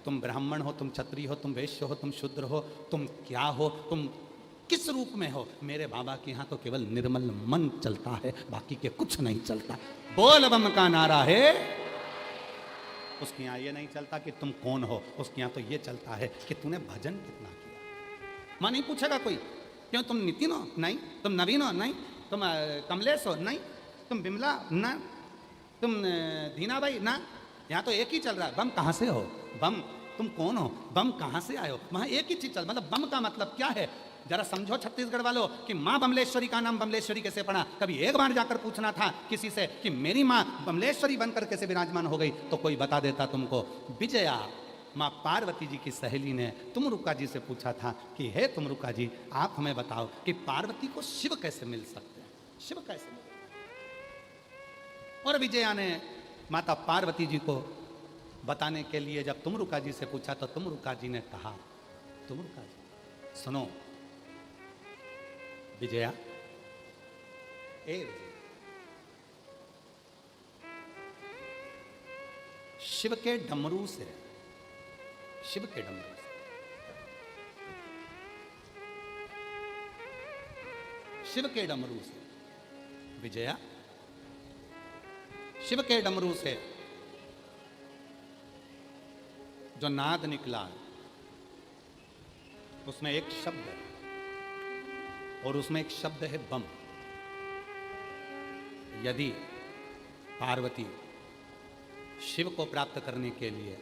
तुम ब्राह्मण हो, तुम क्षत्रिय हो, तुम वैश्य हो, तुम शूद्र हो, तुम क्या हो, तुम किस रूप में हो, मेरे बाबा के यहाँ तो केवल निर्मल मन चलता है, बाकी के कुछ नहीं चलता। बोल बम का नारा है। उसके यहाँ ये नहीं चलता कि तुम कौन हो, उसके यहाँ तो ये चलता है कि तूने भजन कितना किया। मां नहीं पूछेगा कोई क्यों तुम नितिन हो, नहीं। तुम नवीन हो, नहीं। तुम कमलेश हो, नहीं। तुम बिमला, ना। तुम दीना भाई, ना। यहाँ तो एक ही चल रहा है, बम कहाँ से हो, बम तुम कौन हो, बम कहाँ से आए हो। वहाँ एक ही चीज चल, मतलब बम का मतलब क्या है जरा समझो छत्तीसगढ़ वालों कि माँ बमलेश्वरी का नाम बमलेश्वरी कैसे पड़ा। कभी एक बार जाकर पूछना था किसी से कि मेरी माँ बमलेश्वरी बनकर कैसे विराजमान हो गई, तो कोई बता देता तुमको। विजया माँ पार्वती जी की सहेली ने तुमरुका जी से पूछा था कि हे तुमरुका जी, आप हमें बताओ कि पार्वती को शिव कैसे मिल सकते हैं, शिव कैसे मिल। और विजया ने माता पार्वती जी को बताने के लिए जब तुमरुका जी से पूछा तो तुमरुका जी ने कहा, तुमरुका जी सुनो विजया, ए विजया, शिव के डमरू से, शिव के डमरू से, शिव के डमरू से, विजया, शिव के डमरू से जो नाद निकला उसमें एक शब्द है, और उसमें एक शब्द है बम। यदि पार्वती शिव को प्राप्त करने के लिए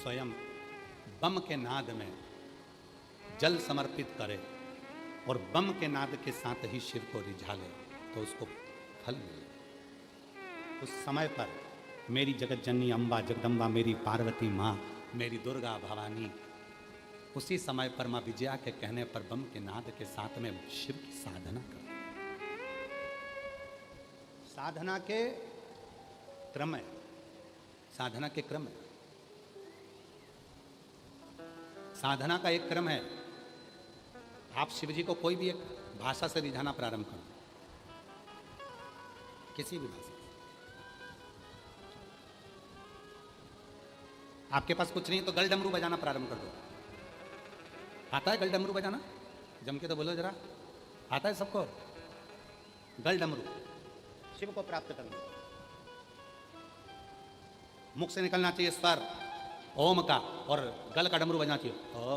स्वयं बम के नाद में जल समर्पित करे और बम के नाद के साथ ही शिव को रिझा ले तो उसको फल मिले। उस समय पर मेरी जगत जननी अम्बा जगदम्बा, मेरी पार्वती माँ, मेरी दुर्गा भवानी, उसी समय पर माँ विजया के कहने पर बम के नाद के साथ में शिव की साधना कर, साधना के क्रम है, साधना के क्रम है, साधना का एक क्रम है। आप शिव जी को कोई भी एक भाषा से रिझाना प्रारंभ करो, किसी भी भाषा। आपके पास कुछ नहीं तो गल डमरू बजाना प्रारंभ कर दो। आता है गल डमरू बजाना? जम के तो बोलो जरा, आता है सबको? गल डमरू शिव को प्राप्त करना, मुख से निकलना चाहिए स्वर ओम का, और गल का डमरू बजना चाहिए ओ।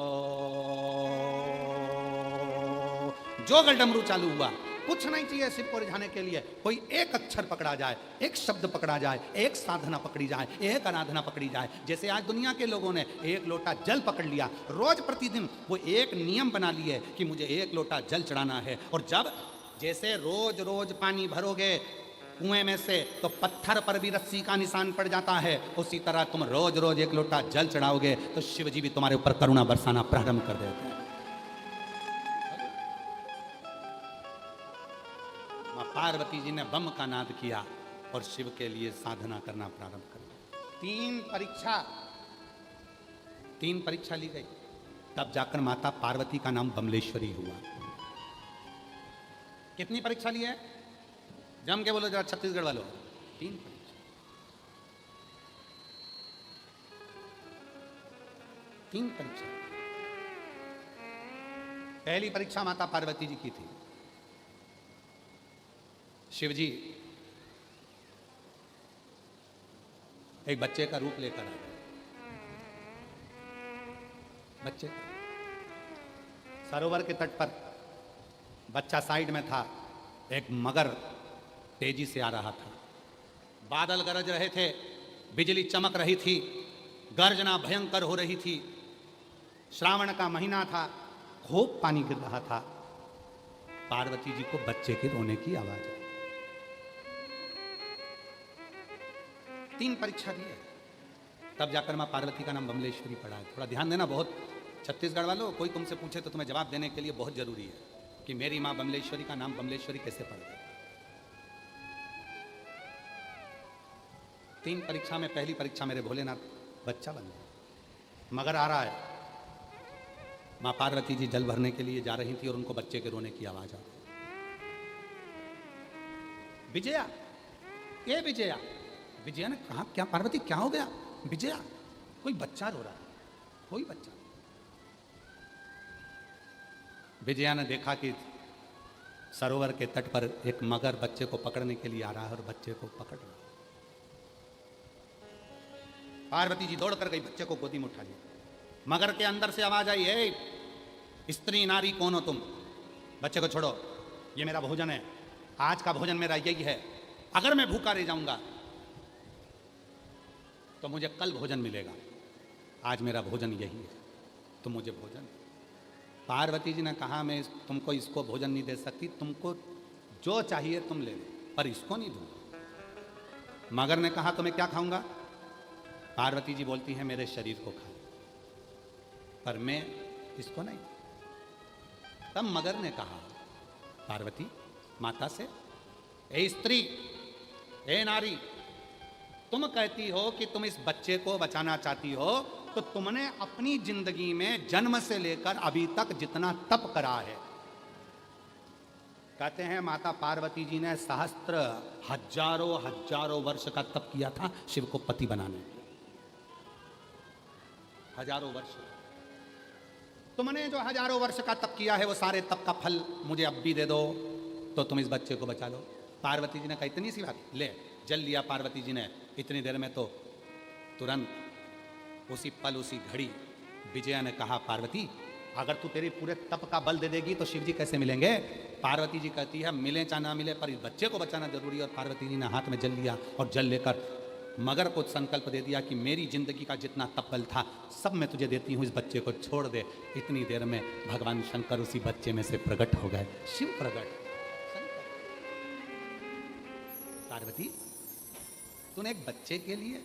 जो गल डमरू चालू हुआ, कुछ नहीं चाहिए शिव को रिझाने के लिए। कोई एक अक्षर पकड़ा जाए, एक शब्द पकड़ा जाए, एक साधना पकड़ी जाए, एक आराधना पकड़ी जाए। जैसे आज दुनिया के लोगों ने एक लोटा जल पकड़ लिया, रोज प्रतिदिन वो एक नियम बना लिए कि मुझे एक लोटा जल चढ़ाना है। और जब जैसे रोज रोज पानी भरोगे कुएं में से तो पत्थर पर भी रस्सी का निशान पड़ जाता है, उसी तरह तुम रोज रोज एक लोटा जल चढ़ाओगे तो शिव जी भी तुम्हारे ऊपर करुणा बरसाना प्रारंभ कर देते हैं। मां पार्वती जी ने बम का नाद किया और शिव के लिए साधना करना प्रारंभ कर दिया। तीन परीक्षा ली गई, तब जाकर माता पार्वती का नाम बमलेश्वरी हुआ। कितनी परीक्षा ली है? जम के बोलो जरा छत्तीसगढ़ वालों। 3 परीक्षा। 3 परीक्षा। पहली परीक्षा माता पार्वती जी की थी। शिव जी एक बच्चे का रूप लेकर आ गए। बच्चे सरोवर के तट पर बच्चा साइड में था, एक मगर तेजी से आ रहा था। बादल गरज रहे थे, बिजली चमक रही थी, गर्जना भयंकर हो रही थी। श्रावण का महीना था, खूब पानी गिर रहा था। पार्वती जी को बच्चे के रोने की आवाज आई। 3 परीक्षा दी है, तब जाकर मां पार्वती का नाम बमलेश्वरी पड़ा है। थोड़ा ध्यान देना, बहुत छत्तीसगढ़ वालों, कोई तुमसे पूछे तो तुम्हें जवाब देने के लिए बहुत जरूरी है कि मेरी मां बमलेश्वरी का नाम बमलेश्वरी कैसे पड़ गया। 3 परीक्षा में पहली परीक्षा मेरे भोलेनाथ बच्चा बन गया। मगर आ रहा है, मां पार्वती जी जल भरने के लिए जा रही थी और उनको बच्चे के रोने की आवाज आ गई। विजया, ये विजया। विजया ने कहा, क्या पार्वती क्या हो गया? विजया, कोई बच्चा रो रहा है, कोई बच्चा। विजया ने देखा कि सरोवर के तट पर एक मगर बच्चे को पकड़ने के लिए आ रहा है और बच्चे को पकड़ रहा है। पार्वती जी दौड़ कर गई, बच्चे को गोदी में उठा लिया। मगर के अंदर से आवाज आई, हे स्त्री नारी कौन हो तुम? बच्चे को छोड़ो, ये मेरा भोजन है, आज का भोजन मेरा यही है। अगर मैं भूखा रह जाऊंगा तो मुझे कल भोजन मिलेगा, आज मेरा भोजन यही है, तो मुझे भोजन। पार्वती जी ने कहा, मैं तुमको इसको भोजन नहीं दे सकती, तुमको जो चाहिए तुम ले लो, पर इसको नहीं दूंगा। मगर ने कहा, तो मैं क्या खाऊंगा? पार्वती जी बोलती है, मेरे शरीर को खा, पर मैं इसको नहीं। तब मगर ने कहा पार्वती माता से, ए स्त्री, ए नारी, तुम कहती हो कि तुम इस बच्चे को बचाना चाहती हो, तो तुमने अपनी जिंदगी में जन्म से लेकर अभी तक जितना तप करा है, कहते हैं माता पार्वती जी ने सहस्त्र हजारों वर्ष का तप किया था शिव को पति बनाने के। हजारों वर्ष। तुमने जो हजारों वर्ष का तप किया है, वो सारे तप का फल मुझे अब भी दे दो, तो तुम इस बच्चे को बचा लो। पार्वती जी ने कहा, इतनी सी बात, ले जल लिया पार्वती जी ने। इतनी देर में तो तुरंत उसी पल उसी घड़ी विजया ने कहा, पार्वती अगर तू तेरे पूरे तप का बल दे देगी तो शिव जी कैसे मिलेंगे? पार्वती जी कहती है, मिले चाहे ना मिले पर इस बच्चे को बचाना जरूरी है। और पार्वती जी ने हाथ में जल लिया और जल लेकर मगर को संकल्प दे दिया कि मेरी जिंदगी का जितना तप बल था सब मैं तुझे देती हूँ, इस बच्चे को छोड़ दे। इतनी देर में भगवान शंकर उसी बच्चे में से प्रकट हो गए, शिव प्रकट। पार्वती, तूने एक बच्चे के लिए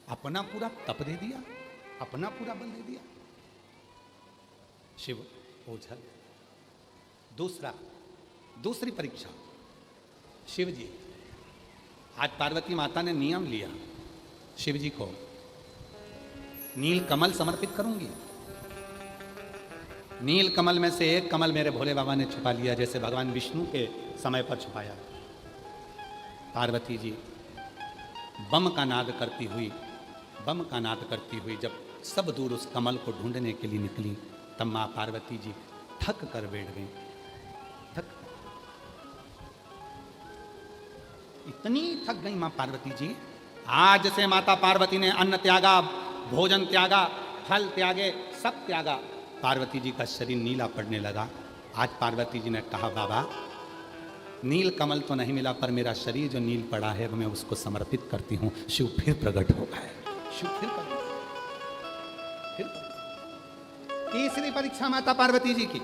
अपना पूरा तप दे दिया, अपना पूरा बल दे दिया। शिव ओझल। दूसरी परीक्षा, शिव जी, आज पार्वती माता ने नियम लिया, शिव जी को नील कमल समर्पित करूंगी। नील कमल में से एक कमल मेरे भोले बाबा ने छुपा लिया, जैसे भगवान विष्णु के समय पर छुपाया। पार्वती जी बम का नाद करती हुई जब सब दूर उस कमल को ढूंढने के लिए निकली, तब माँ पार्वती जी थक कर बैठ गई। इतनी थक गई माँ पार्वती जी, आज से माता पार्वती ने अन्न त्यागा, भोजन त्यागा, फल त्यागे, सब त्यागा। पार्वती जी का शरीर नीला पड़ने लगा। आज पार्वती जी ने कहा, बाबा नील कमल तो नहीं मिला, पर मेरा शरीर जो नील पड़ा है मैं उसको समर्पित करती हूं। शिव फिर प्रकट हो गए। शिव फिर तीसरी परीक्षा माता पार्वती जी की।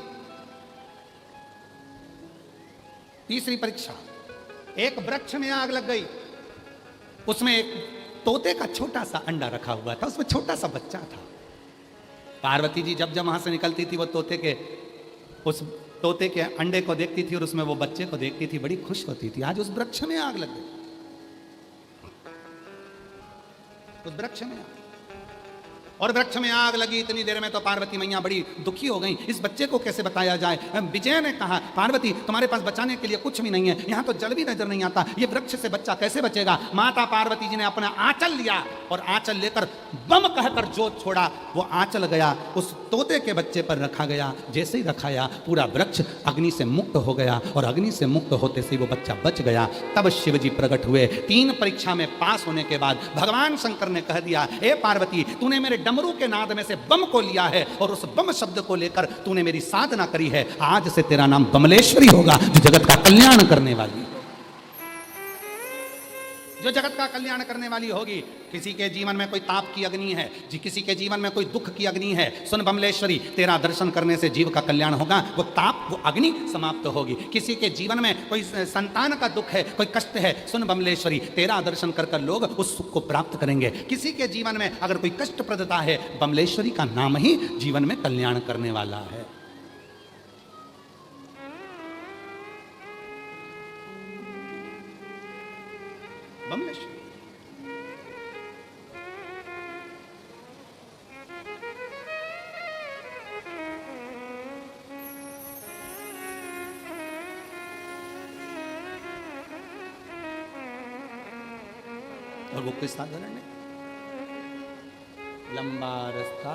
तीसरी परीक्षा, एक वृक्ष में आग लग गई। उसमें एक तोते का छोटा सा अंडा रखा हुआ था, उसमें छोटा सा बच्चा था। पार्वती जी जब जब वहां से निकलती थी, वो उस तोते के अंडे को देखती थी और उसमें वो बच्चे को देखती थी, बड़ी खुश होती थी। आज उस वृक्ष में आग लग गई। उस वृक्ष में और वृक्ष में आग लगी। इतनी देर में तो पार्वती मैया बड़ी दुखी हो गई। इस बच्चे को कैसे बताया जाए? विजय ने कहा, पार्वती तुम्हारे पास बचाने के लिए कुछ भी नहीं है, यहाँ तो जल भी नजर नहीं आता, ये वृक्ष से बच्चा कैसे बचेगा? माता पार्वती जी ने अपना आंचल लिया और आंचल लेकर बम कहकर जोत छोड़ा। वो आंचल गया, उस तोते के बच्चे पर रखा गया। जैसे ही रखाया, पूरा वृक्ष अग्नि से मुक्त हो गया और अग्नि से मुक्त होते से वो बच्चा बच गया। तब शिव जी प्रकट हुए। 3 परीक्षा में पास होने के बाद भगवान शंकर ने कह दिया, हे पार्वती, तूने मेरे डमरू के नाद में से बम को लिया है और उस बम शब्द को लेकर तूने मेरी साधना करी है। आज से तेरा नाम बमलेश्वरी होगा, जो जगत का कल्याण करने वाली, जो जगत का कल्याण करने वाली होगी। किसी के जीवन में कोई ताप की अग्नि है, किसी के जीवन में कोई दुख की अग्नि है, सुन बमलेश्वरी, तेरा दर्शन करने से जीव का कल्याण होगा। वो ताप, वो अग्नि समाप्त होगी। किसी के जीवन में कोई संतान का दुख है, कोई कष्ट है, सुन बमलेश्वरी, तेरा दर्शन कर कर लोग उस सुख को प्राप्त करेंगे। किसी के जीवन में अगर कोई कष्टप्रदता है, बमलेश्वरी का नाम ही जीवन में कल्याण करने वाला है। बमलेश्वरी और वो कोई साधारण नहीं, लंबा रास्ता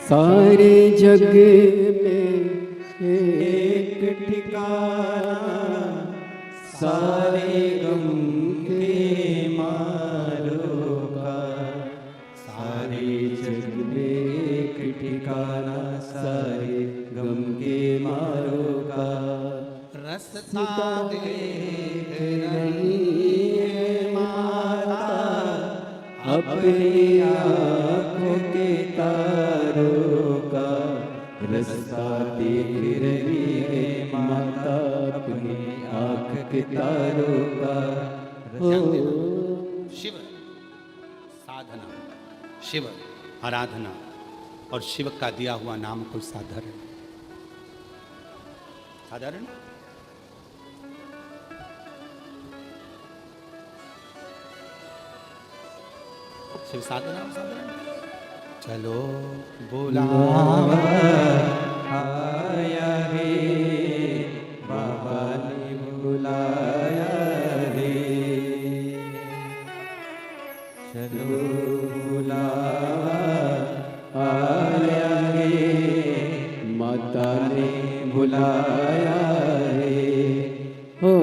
सारे जग में एक ठिकाना, सारे गम के मारो का। सारे जग में एक ठिकाना, सारे गम के मारो का। रास्ता देख रही है माता, अपनी आँखों के तारों का। रास्ता देख रही है माता, अपनी आँख के तारों का। शिव साधना, शिव आराधना और शिव का दिया हुआ नाम कोई साधारण साधारण शिव साधना साधारण। चलो बुलावा आया रे, बाबा ने बुलाया रे। चलो बुलावा आया रे, माता ने बुलाया रे। हो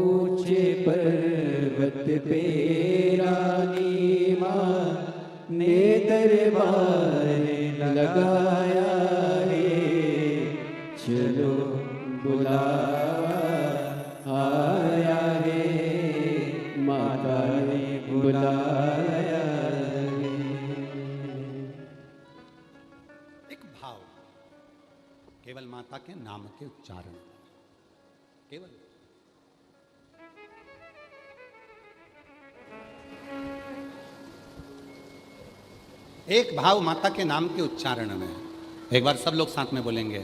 ऊंचे पर्वत पे रानी माँ ने दरबार लगाया रे। चलो बुलावा आया रे, माता ने बुलाया रे। एक भाव, केवल माता के नाम के उच्चारण, केवल एक भाव माता के नाम के उच्चारण में। एक बार सब लोग साथ में बोलेंगे,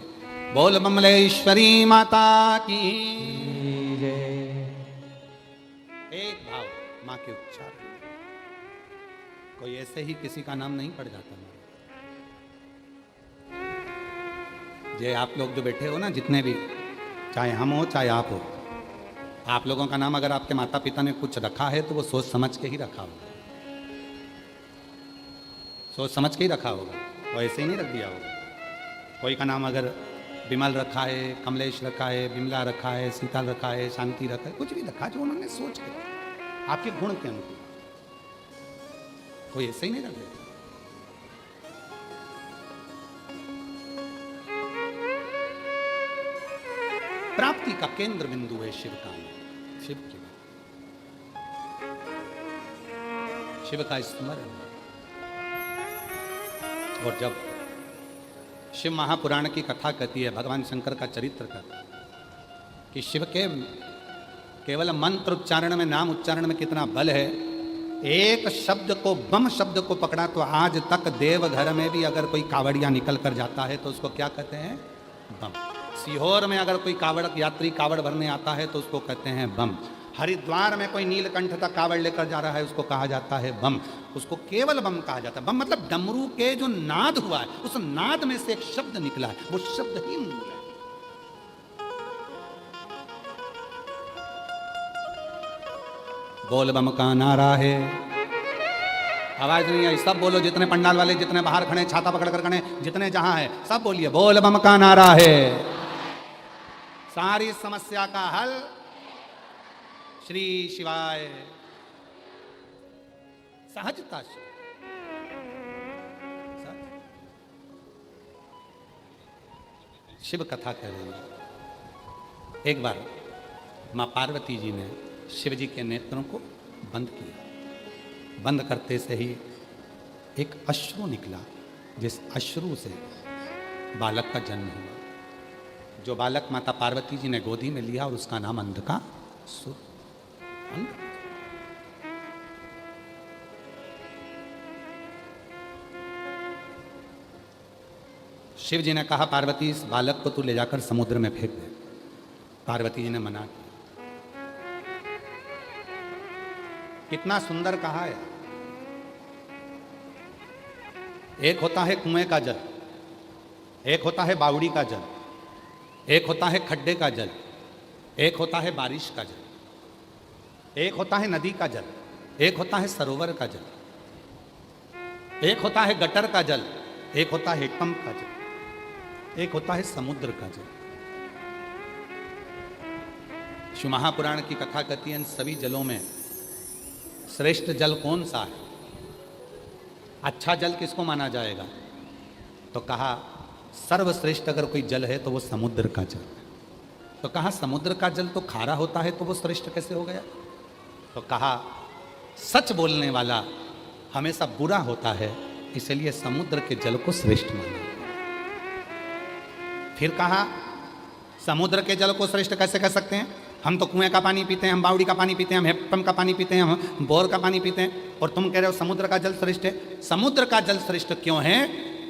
बोल बमलेश्वरी माता की जय। एक भाव माँ के उच्चारण। कोई ऐसे ही किसी का नाम नहीं पड़ जाता। जे आप लोग जो बैठे हो ना, जितने भी, चाहे हम हो चाहे आप हो, आप लोगों का नाम अगर आपके माता पिता ने कुछ रखा है तो वो सोच समझ के ही रखा होगा, सोच समझ के ही रखा होगा, वो ऐसे ही नहीं रख दिया होगा। कोई का नाम अगर विमल रखा है, कमलेश रखा है, विमला रखा है, सीता रखा है, शांति रखा है, कुछ भी रखा जो उन्होंने सोच के आपके गुण के अनुकूल, कोई ऐसे ही नहीं रख देता। प्राप्ति का केंद्र बिंदु है शिव का नाम, शिव की शिव का स्मरण। और जब शिव महापुराण की कथा कहती है, भगवान शंकर का चरित्र कहता है कि शिव के केवल मंत्र उच्चारण में, नाम उच्चारण में कितना बल है। एक शब्द को, बम शब्द को पकड़ा तो आज तक देवघर में भी अगर कोई कावड़िया निकल कर जाता है तो उसको क्या कहते हैं? बम। सीहोर में अगर कोई कावड़ यात्री कावड़ भरने आता है तो उसको कहते हैं बम। हरिद्वार में कोई नीलकंठ तक कावड़ लेकर जा रहा है उसको कहा जाता है बम। उसको केवल बम कहा जाता है। बम मतलब डमरू के जो नाद हुआ है, उस नाद में से एक शब्द निकला है, वो शब्द ही मूल है। बोल बम का नारा है, आवाज नहीं आई, सब बोलो, जितने पंडाल वाले, जितने बाहर खड़े, छाता पकड़ कर खड़े, जितने जहां है, सब बोलिए बोल बम का नारा है। सारी समस्या का हल श्री शिवाय। सहजता से शिव कथा कह रही है। एक बार मां पार्वती जी ने शिव जी के नेत्रों को बंद किया। बंद करते से ही एक अश्रु निकला, जिस अश्रु से बालक का जन्म हुआ। जो बालक माता पार्वती जी ने गोदी में लिया और उसका नाम अंधकासुर। शिव जी ने कहा पार्वती इस बालक को तू ले जाकर समुद्र में फेंक दे। पार्वती जी ने मना किया। कितना सुंदर कहा है। एक होता है कुएं का जल, एक होता है बावड़ी का जल, एक होता है खड्डे का जल, एक होता है बारिश का जल, एक होता है नदी का जल, एक होता है सरोवर का जल, एक होता है गटर का जल, एक होता है पंप का जल, एक होता है समुद्र का जल। शिव महापुराण की कथा कहती है इन सभी जलों में श्रेष्ठ जल कौन सा है? अच्छा जल किसको माना जाएगा? तो कहा सर्वश्रेष्ठ अगर कोई जल है तो वो समुद्र का जल है। तो कहा समुद्र का जल तो खारा होता है तो वो श्रेष्ठ कैसे हो गया? तो कहा सच बोलने वाला हमेशा बुरा होता है, इसलिए समुद्र के जल को श्रेष्ठ माना। फिर कहा समुद्र के जल को श्रेष्ठ कैसे कह सकते हैं? हम तो कुएं का पानी पीते हैं, हम बावड़ी का पानी पीते हैं, हम हेडपंप का पानी पीते हैं, हम बोर का पानी पीते हैं, और तुम कह रहे हो समुद्र का जल श्रेष्ठ है। समुद्र का जल श्रेष्ठ क्यों है?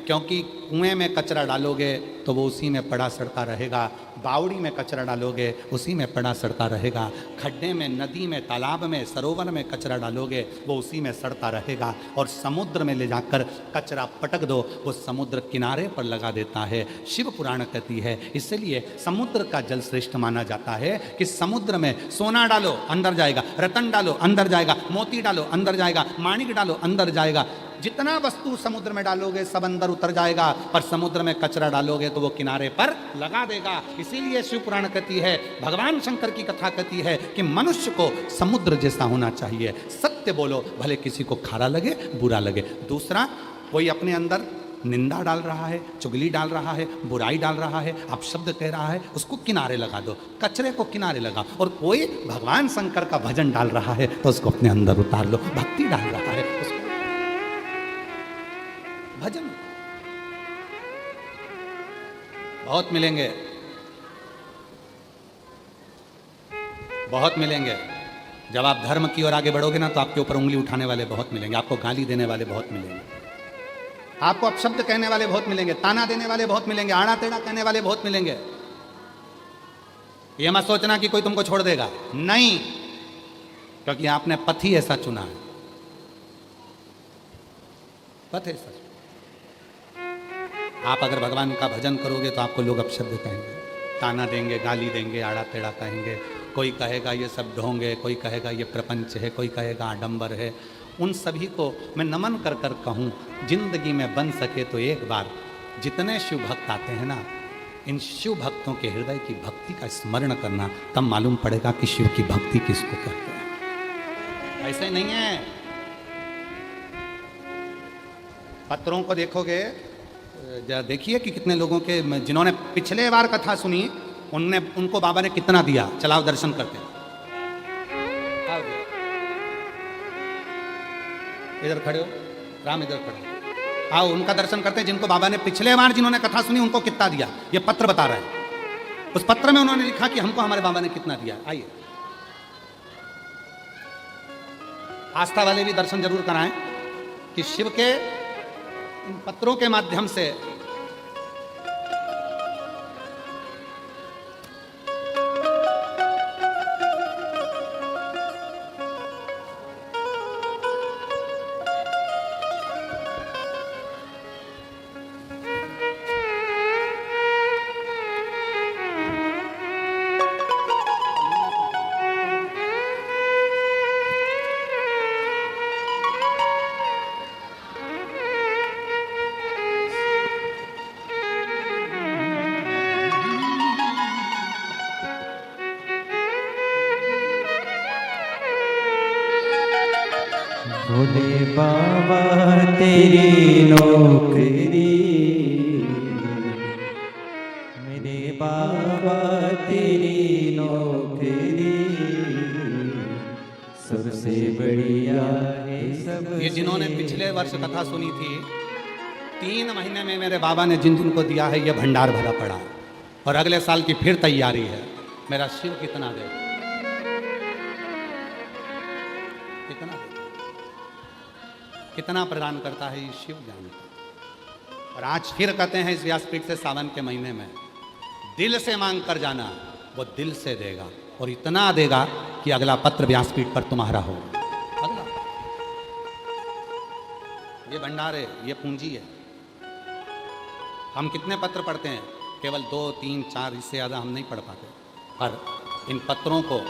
क्योंकि कुएं में कचरा डालोगे तो वो उसी में पड़ा सड़ता रहेगा, बावड़ी में कचरा डालोगे उसी में पड़ा सड़ता रहेगा, खड्डे में, नदी में, तालाब में, सरोवर में कचरा डालोगे वो उसी में सड़ता रहेगा, और समुद्र में ले जाकर कचरा पटक दो वो समुद्र किनारे पर लगा देता है। शिव पुराण कहती है इसलिए समुद्र का जल श्रेष्ठ माना जाता है कि समुद्र में सोना डालो अंदर जाएगा, रतन डालो अंदर जाएगा, मोती डालो अंदर जाएगा, माणिक डालो अंदर जाएगा, जितना वस्तु समुद्र में डालोगे सब अंदर उतर जाएगा, पर समुद्र में कचरा डालोगे तो वो किनारे पर लगा देगा। इसीलिए शिव पुराण कहती है, भगवान शंकर की कथा कहती है कि मनुष्य को समुद्र जैसा होना चाहिए। सत्य बोलो भले किसी को खारा लगे, बुरा लगे। दूसरा, कोई अपने अंदर निंदा डाल रहा है, चुगली डाल रहा है, बुराई डाल रहा है, अपशब्द कह रहा है, उसको किनारे लगा दो, कचरे को किनारे लगा। और कोई भगवान शंकर का भजन डाल रहा है तो उसको अपने अंदर उतार लो। भक्ति डाल रहा है उसको भजन। बहुत मिलेंगे, बहुत मिलेंगे। जब आप धर्म की ओर आगे बढ़ोगे ना तो आपके ऊपर उंगली उठाने वाले बहुत मिलेंगे, आपको गाली देने वाले बहुत मिलेंगे, आपको अपशब्द कहने वाले बहुत मिलेंगे, ताना देने वाले बहुत मिलेंगे, आड़ा टेढ़ा कहने वाले बहुत मिलेंगे। ये मत सोचना कि कोई तुमको छोड़ देगा, नहीं, क्योंकि आपने पथ ही ऐसा चुना है, पथ ऐसा। आप अगर भगवान का भजन करोगे तो आपको लोग अपशब्द कहेंगे, ताना देंगे, गाली देंगे, आड़ा टेढ़ा कहेंगे। कोई कहेगा ये सब ढोंग है, कोई कहेगा ये प्रपंच है, कोई कहेगा आडंबर है। उन सभी को मैं नमन कर कर कहूँ, जिंदगी में बन सके तो एक बार जितने शिव भक्त आते हैं ना, इन शिव भक्तों के हृदय की भक्ति का स्मरण करना, तब मालूम पड़ेगा कि शिव की भक्ति किसको कहते हैं। ऐसे नहीं है। पत्रों को देखोगे, जरा देखिए कि कितने लोगों के, जिन्होंने पिछले बार कथा सुनी उनको बाबा ने कितना दिया। चलाओ दर्शन करते। इधर खड़े हो, राम इधर खड़े हो, आओ उनका दर्शन करते हैं जिनको बाबा ने पिछले बार जिन्होंने कथा सुनी उनको कितना दिया। ये पत्र बता रहा है। उस पत्र में उन्होंने लिखा कि हमको हमारे बाबा ने कितना दिया। आइए, आस्था वाले भी दर्शन जरूर कराएं कि शिव के इन पत्रों के माध्यम से भोले बाबा तेरी नौकरी, मेरे बाबा तेरी नौकरी सबसे बढ़िया है सब। ये जिन्होंने पिछले वर्ष कथा सुनी थी, 3 महीने में मेरे बाबा ने जिन जिनको दिया है ये भंडार भरा पड़ा, और अगले साल की फिर तैयारी है। मेरा शिव कितना दे, कितना दे, कितना प्रदान करता है ये शिव जानता। और आज फिर कहते हैं इस व्यासपीठ से, सावन के महीने में दिल से मांग कर जाना, वो दिल से देगा, और इतना देगा कि अगला पत्र व्यासपीठ पर तुम्हारा हो। अगला ये भंडार है, ये पूंजी है। हम कितने पत्र पढ़ते हैं? केवल 2, 3, 4, इससे ज़्यादा हम नहीं पढ़ पाते। पर इन पत्रों को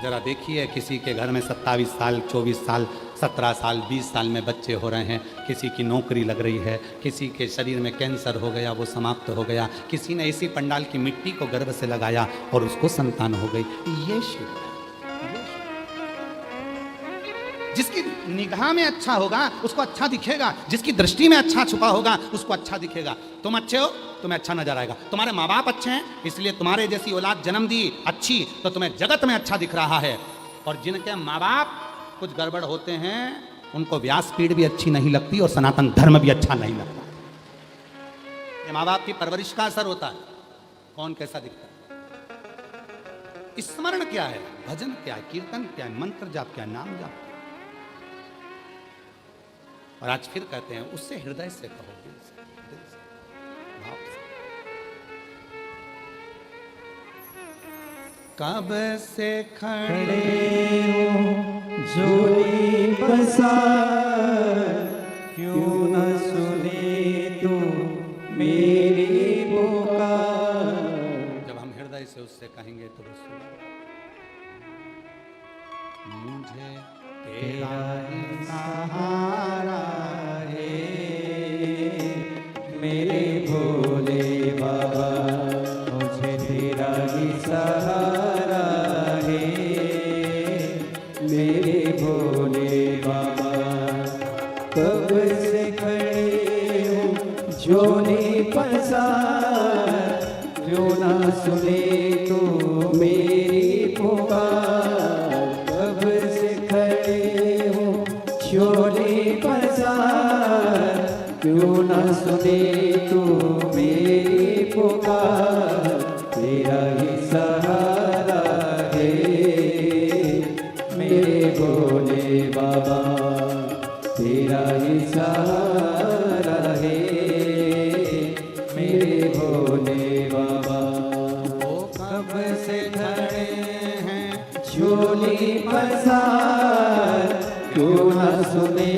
जरा देखिए, किसी के घर में 27 साल, 24 साल, 17 साल, 20 साल में बच्चे हो रहे हैं, किसी की नौकरी लग रही है, किसी के शरीर में कैंसर हो गया, वो समाप्त हो गया, किसी ने इसी पंडाल की मिट्टी को गर्भ से लगाया और उसको संतान हो गई। ये शिव है। जिसकी निगाह में अच्छा होगा उसको अच्छा दिखेगा, जिसकी दृष्टि में अच्छा छुपा होगा उसको अच्छा दिखेगा। तुम अच्छे हो, तुम्हें अच्छा नजर आएगा। तुम्हारे माँ बाप अच्छे हैं, इसलिए तुम्हारे जैसी औलाद जन्म दी अच्छी, तो तुम्हें जगत में अच्छा दिख रहा है। और जिनके माँ बाप कुछ गड़बड़ होते हैं उनको व्यासपीठ भी अच्छी नहीं लगती और सनातन धर्म भी अच्छा नहीं लगता। ये माँ बाप की परवरिश का असर होता है, कौन कैसा दिखता है। स्मरण क्या है, भजन क्या है, कीर्तन क्या है, मंत्र जाप क्या है, नाम जाप। और आज फिर कहते हैं उससे हृदय से कहो, दिल से, भाव से। कब से खड़े हो जोड़ी पसार, क्यों न सुने तू मेरी पुकार। जब हम हृदय से उससे कहेंगे तो वो सुने। मुझे तेरा ही सहारा है मेरे भोले बाबा, मुझे तेरा ही सहारा है मेरे भोले बाबा। कब से खड़े हूँ झोली पसार, क्यों ना सुने तो मेरी पुकार। कब से खड़े हूँ झोली पसार, क्यों ना सुने तो मेरी पुकार। तेरा ही सहारा है मेरे भोले बाबा, तेरा ही सहारा है मेरे भोले बाबा। वो कब से खड़े हैं झोली पसार, क्यों ना सुने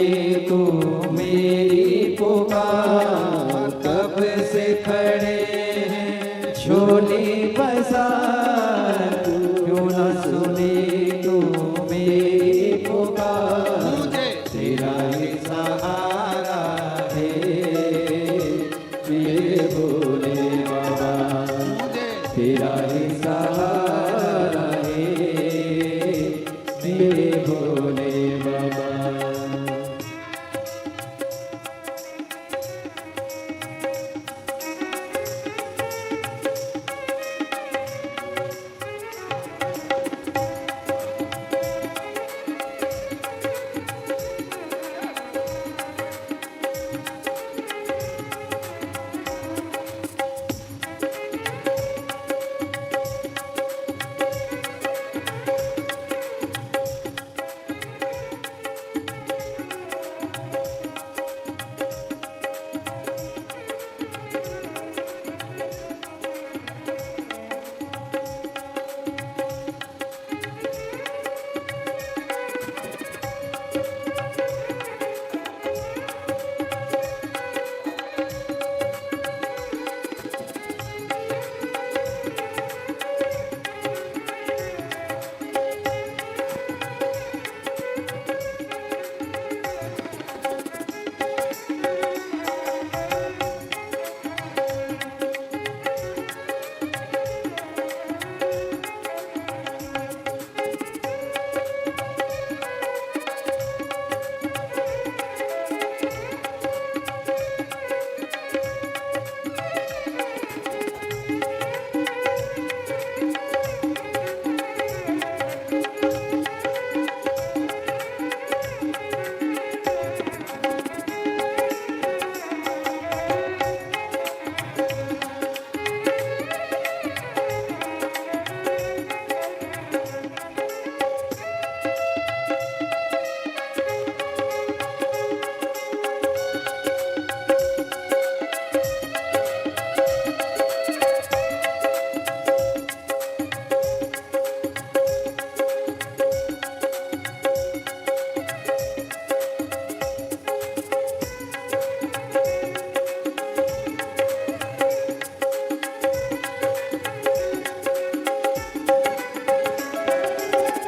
तू मेरी पुकार। कब से खड़े हैं झोली पसार,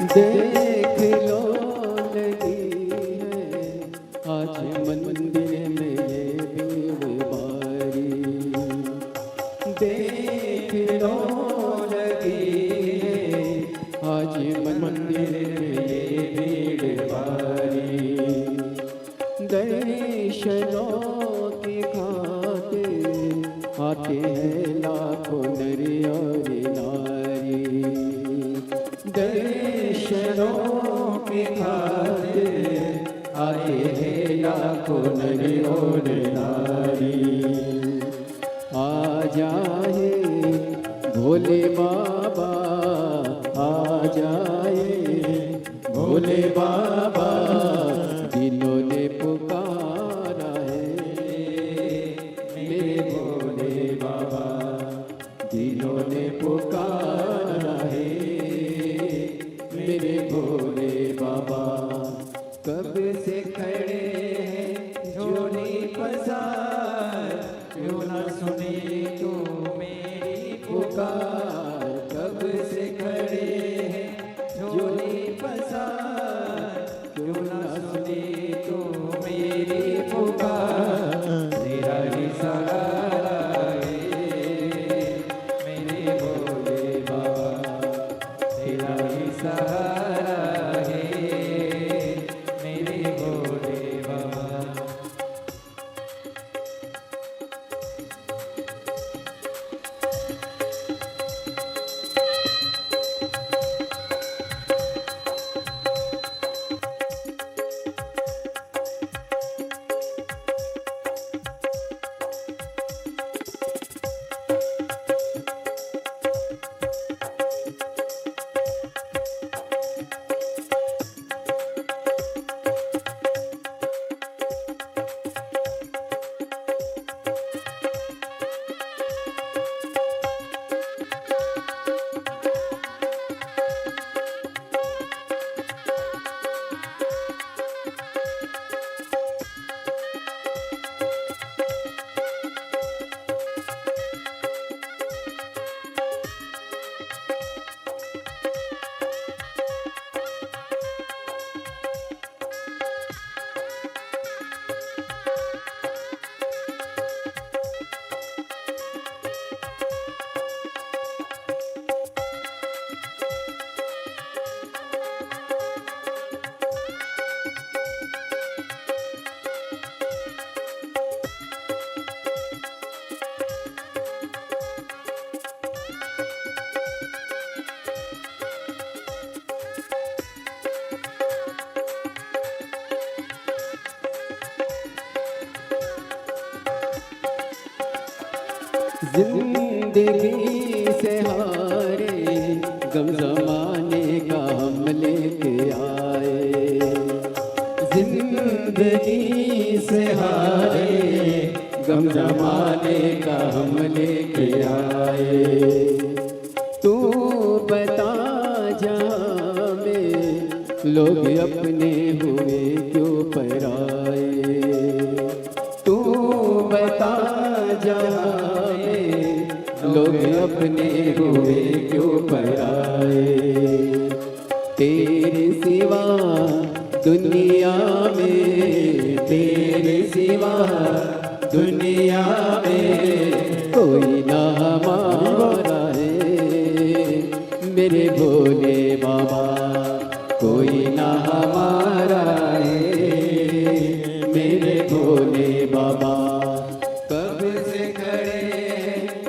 देख लो लगी है आज मंदिर में ये भीड़ भारी। देख लो लगी है आज मंदिर में ये भीड़ भारी। दर्शनों की खातिर आते हैं लाखों नर और नारी। दर्शनों की खातिर आते हैं लाखों नर और नारी। आ जाए भोले बाबा, आ जाए भोले बाबा, दिलों ने पुकारा है मेरे भोले बाबा। दिलों ने पुकारा है मेरे भोले बाबा। कब से खड़े हैं झोली पसार, क्यों ना सुने तू मेरी पुकार। कब से खड़े हैं झोली पसार, क्यों ना सुने तू मेरी पुकार। तेरा ही सहारा है मेरे भोले बाबा, तेरा ही सहारा है मेरे भोले बाबा। जिंदगी से हारे गम जमाने का हम लेके आए। जिंदगी से हारे गम जमाने का हम लेके आए। तू बता जहाँ में लोग अपने हुए क्यों पराए। तू बता जहाँ लोग अपने हुए क्यों पराए। तेरे सिवा दुनिया में, तेरे सिवा दुनिया में कोई ना हमारा है मेरे भोले बाबा। कोई ना हमारा है मेरे भोले बाबा। कब से खड़े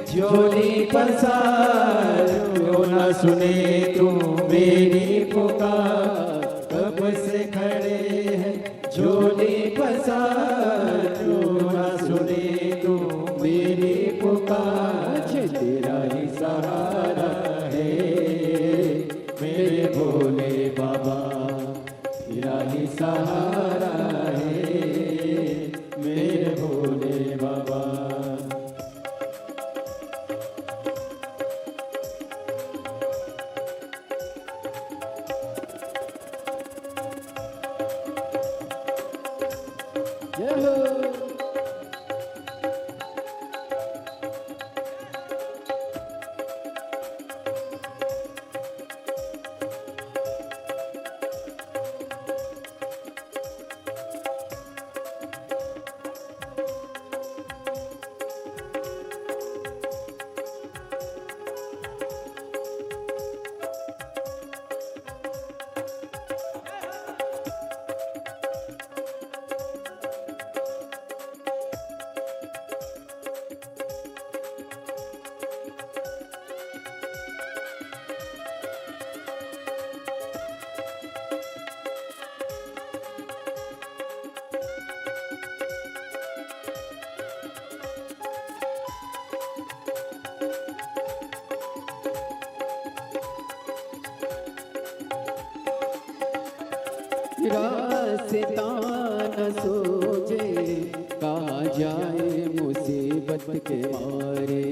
झोली पसार, क्यों ना सुने तू मेरी पुकार। कब से खड़े हैं झोली पसार, क्यों ना सुने तू मेरी पुकार। तेरा ही सहारा है मेरे भोले बाबा, तेरा ही सहारा है मेरे भोले बाबा। जय हो। रास्ता न सोचे कहाँ जाए मुसीबत के मारे,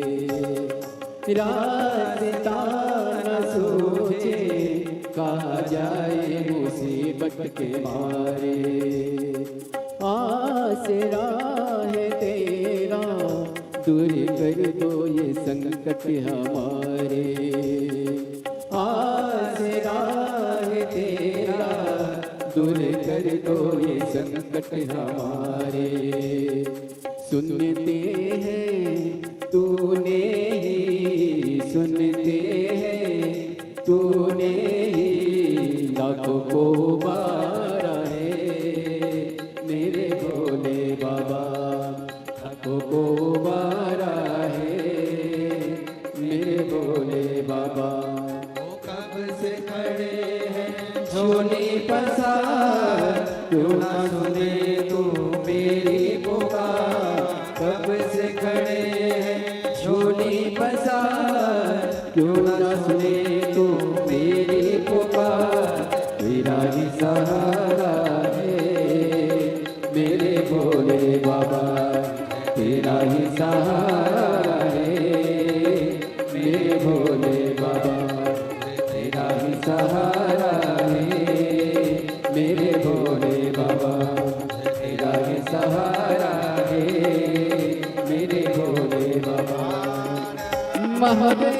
रास्ता न सोचे कहाँ जाए मुसीबत के मारे। आसरा है तेरा दूर कर दो ये संकट हमारे, आसरा है तेरा दूर कर दो ये संकट हमारे। सुनते हैं तूने ही, सुनते हैं तूने ही लाखों को बारा है मेरे भोले बाबा, लाखों को बारा है मेरे भोले बाबा। वो कब से खड़े हैं झोली पसार, क्यों ना सुने तू मेरी पुकार। कब से खड़े हैं झोली पसार, क्यों ना सुने तू मेरी पुकार। तेरा ही सहारा है मेरे भोले बाबा, तेरा ही सहारा है मेरे भोले बाबा, तेरा ही सहारा है मेरे भोले बाबा, तेरा ही सहारा है मेरे भोले बाबा। महादेव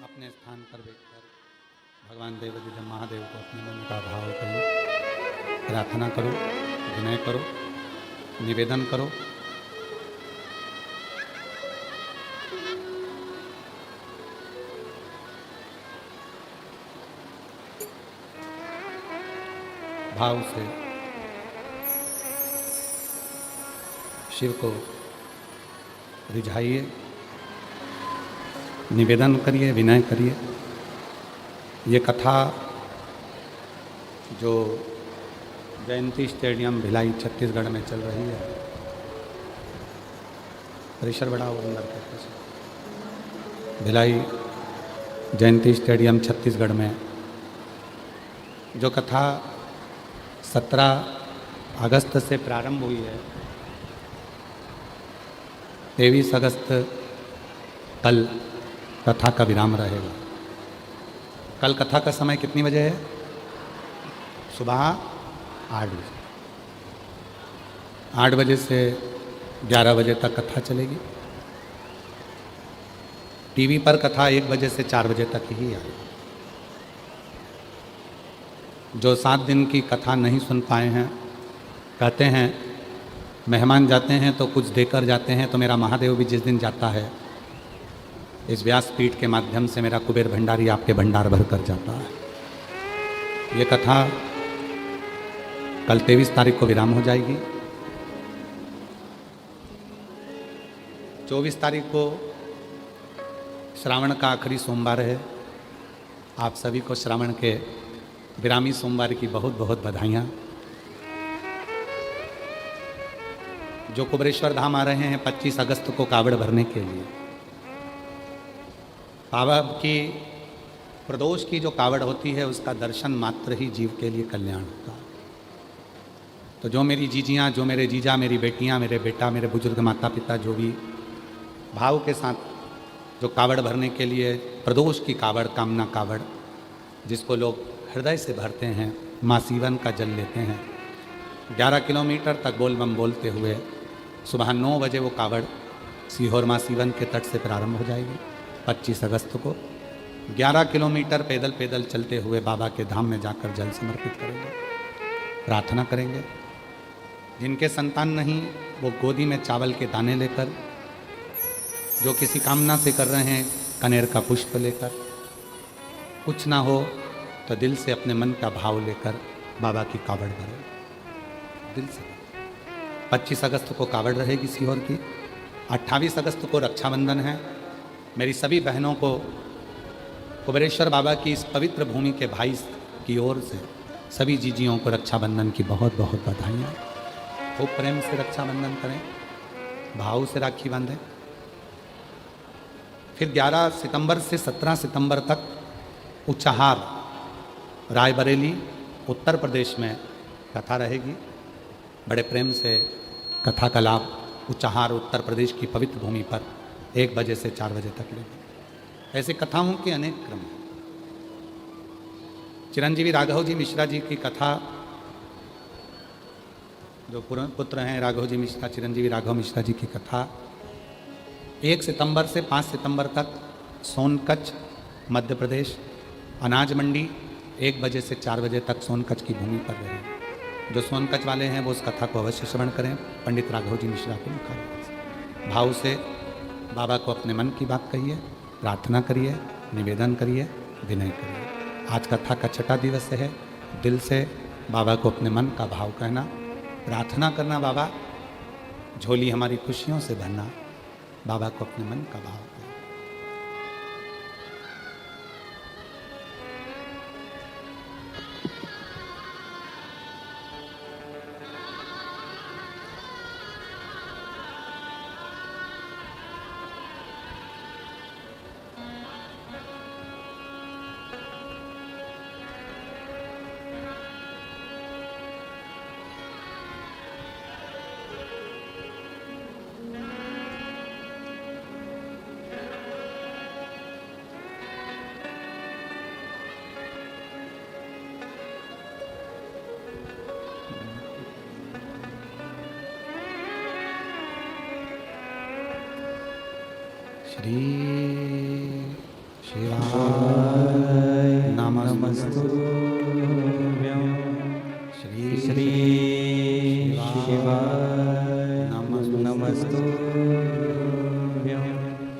अपने स्थान पर बैठकर भगवान देवाधिदेव महादेव को अपने मन का भाव करो, प्रार्थना करो, विनय करो, निवेदन करो। भाव से शिव को रिझाइए, निवेदन करिए, विनय करिए। ये कथा जो जयंती स्टेडियम भिलाई छत्तीसगढ़ में चल रही है, परिसर बड़ा और अंदर भिलाई जयंती स्टेडियम छत्तीसगढ़ में जो कथा 17 अगस्त से प्रारंभ हुई है, 23 अगस्त कल कथा का विराम रहेगा। कल कथा का समय कितनी बजे है? सुबह 8 बजे। 8 बजे से 11 बजे तक कथा चलेगी। टीवी पर कथा 1 बजे से 4 बजे तक ही आएगी। जो 7 दिन की कथा नहीं सुन पाए हैं, कहते हैं मेहमान जाते हैं तो कुछ देकर जाते हैं, तो मेरा महादेव भी जिस दिन जाता है इस व्यासपीठ के माध्यम से मेरा कुबेर भंडारी आपके भंडार भर कर जाता है। ये कथा कल 23 तारीख को विराम हो जाएगी। 24 तारीख को श्रावण का आखिरी सोमवार है। आप सभी को श्रावण के विरामी सोमवार की बहुत बहुत बधाइयाँ। जो कुबरेश्वर धाम आ रहे हैं 25 अगस्त को कावड़ भरने के लिए, बाबा की प्रदोष की जो कावड़ होती है उसका दर्शन मात्र ही जीव के लिए कल्याण होता है। तो जो मेरी जीजियाँ, जो मेरे जीजा, मेरी बेटियाँ, मेरे बेटा, मेरे बुजुर्ग माता पिता जो भी भाव के साथ जो कावड़ भरने के लिए, प्रदोष की कावड़, कामना कावड़, जिसको लोग हृदय से भरते हैं, माँ सीवन का जल लेते हैं, 11 किलोमीटर तक बोल बम बोलते हुए सुबह 9 बजे वो कावड़ सीहोर माँ सीवन के तट से प्रारंभ हो जाएगी। 25 अगस्त को 11 किलोमीटर पैदल पैदल चलते हुए बाबा के धाम में जाकर जल समर्पित करेंगे, प्रार्थना करेंगे। जिनके संतान नहीं वो गोदी में चावल के दाने लेकर, जो किसी कामना से कर रहे हैं कनेर का पुष्प लेकर, कुछ ना हो तो दिल से अपने मन का भाव लेकर बाबा की कावड़ भरें दिल से। 25 अगस्त को कावड़ रहेगी सीहोर की। 28 अगस्त को रक्षाबंधन है। मेरी सभी बहनों को कुबेरेश्वर बाबा की इस पवित्र भूमि के भाई की ओर से सभी जीजियों को रक्षाबंधन की बहुत बहुत बधाइयाँ। खूब प्रेम से रक्षाबंधन करें, भाव से राखी बांधें। फिर 11 सितंबर से 17 सितंबर तक उच्चाहार, रायबरेली, उत्तर प्रदेश में कथा रहेगी। बड़े प्रेम से कथा का लाभ उच्चाहार उत्तर प्रदेश की पवित्र भूमि पर 1 बजे से 4 बजे तक लेंगे। ऐसे कथाओं के अनेक क्रम हैं। चिरंजीवी राघव जी मिश्रा जी की कथा, जो पुत्र हैं राघव जी मिश्रा, चिरंजीवी राघव मिश्रा जी की कथा 1 सितंबर से 5 सितंबर तक सोनकच्छ मध्य प्रदेश अनाज मंडी 1 बजे से 4 बजे तक सोनकच्छ की भूमि पर रहेगी। जो सोनकच्छ वाले हैं वो उस कथा को अवश्य श्रवण करें। पंडित राघव जी मिश्रा के मुखारबिंद से भाव से बाबा को अपने मन की बात कहिए, प्रार्थना करिए, निवेदन करिए, विनय करिए। आज कथा का 6ठा दिवस है। दिल से बाबा को अपने मन का भाव कहना, प्रार्थना करना, बाबा झोली हमारी खुशियों से भरना, बाबा को अपने मन का भाव कहना। श्री शिवाय नमस्तुभ्यं। श्री शिवाय नमस्तुभ्यं।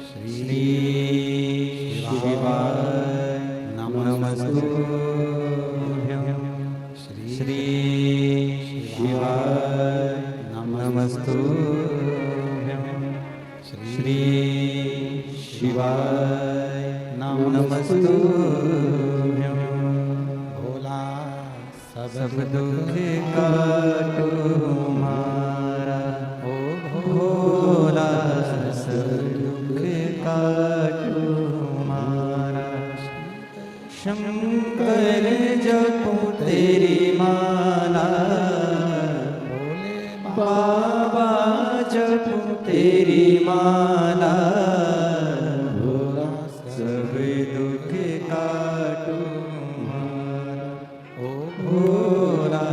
श्री शिवाय नमस्तुभ्यं। श्री शिवाय नमस्तुभ्यं। श्री शिवाय नमस्तुभ्यं। भोला सब दुख काटो मारा, ओ भोला सब दुख काटो मारा। शंकर जपो तेरी माला, भोले बाबा जपो तेरी माला। सब दुख काटो मारा, ओ भोला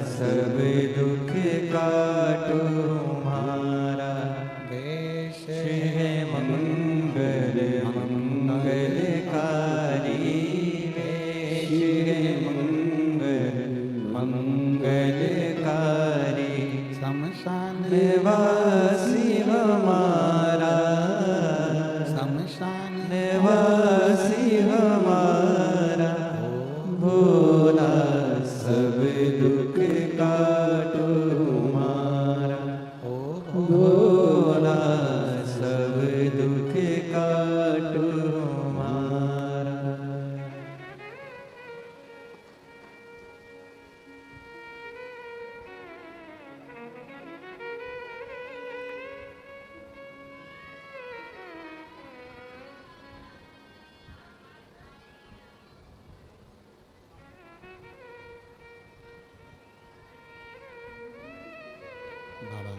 सब दुख काटो मारा। वेश है मंगल मंगलकारी, वेश है मंगल मंगलकारी। शमशान वासी हमारा, शमशान निवासी हमारा। भोला सब दुख काटो मारा, ओ भोला सब दुख काटो मारा। बाबा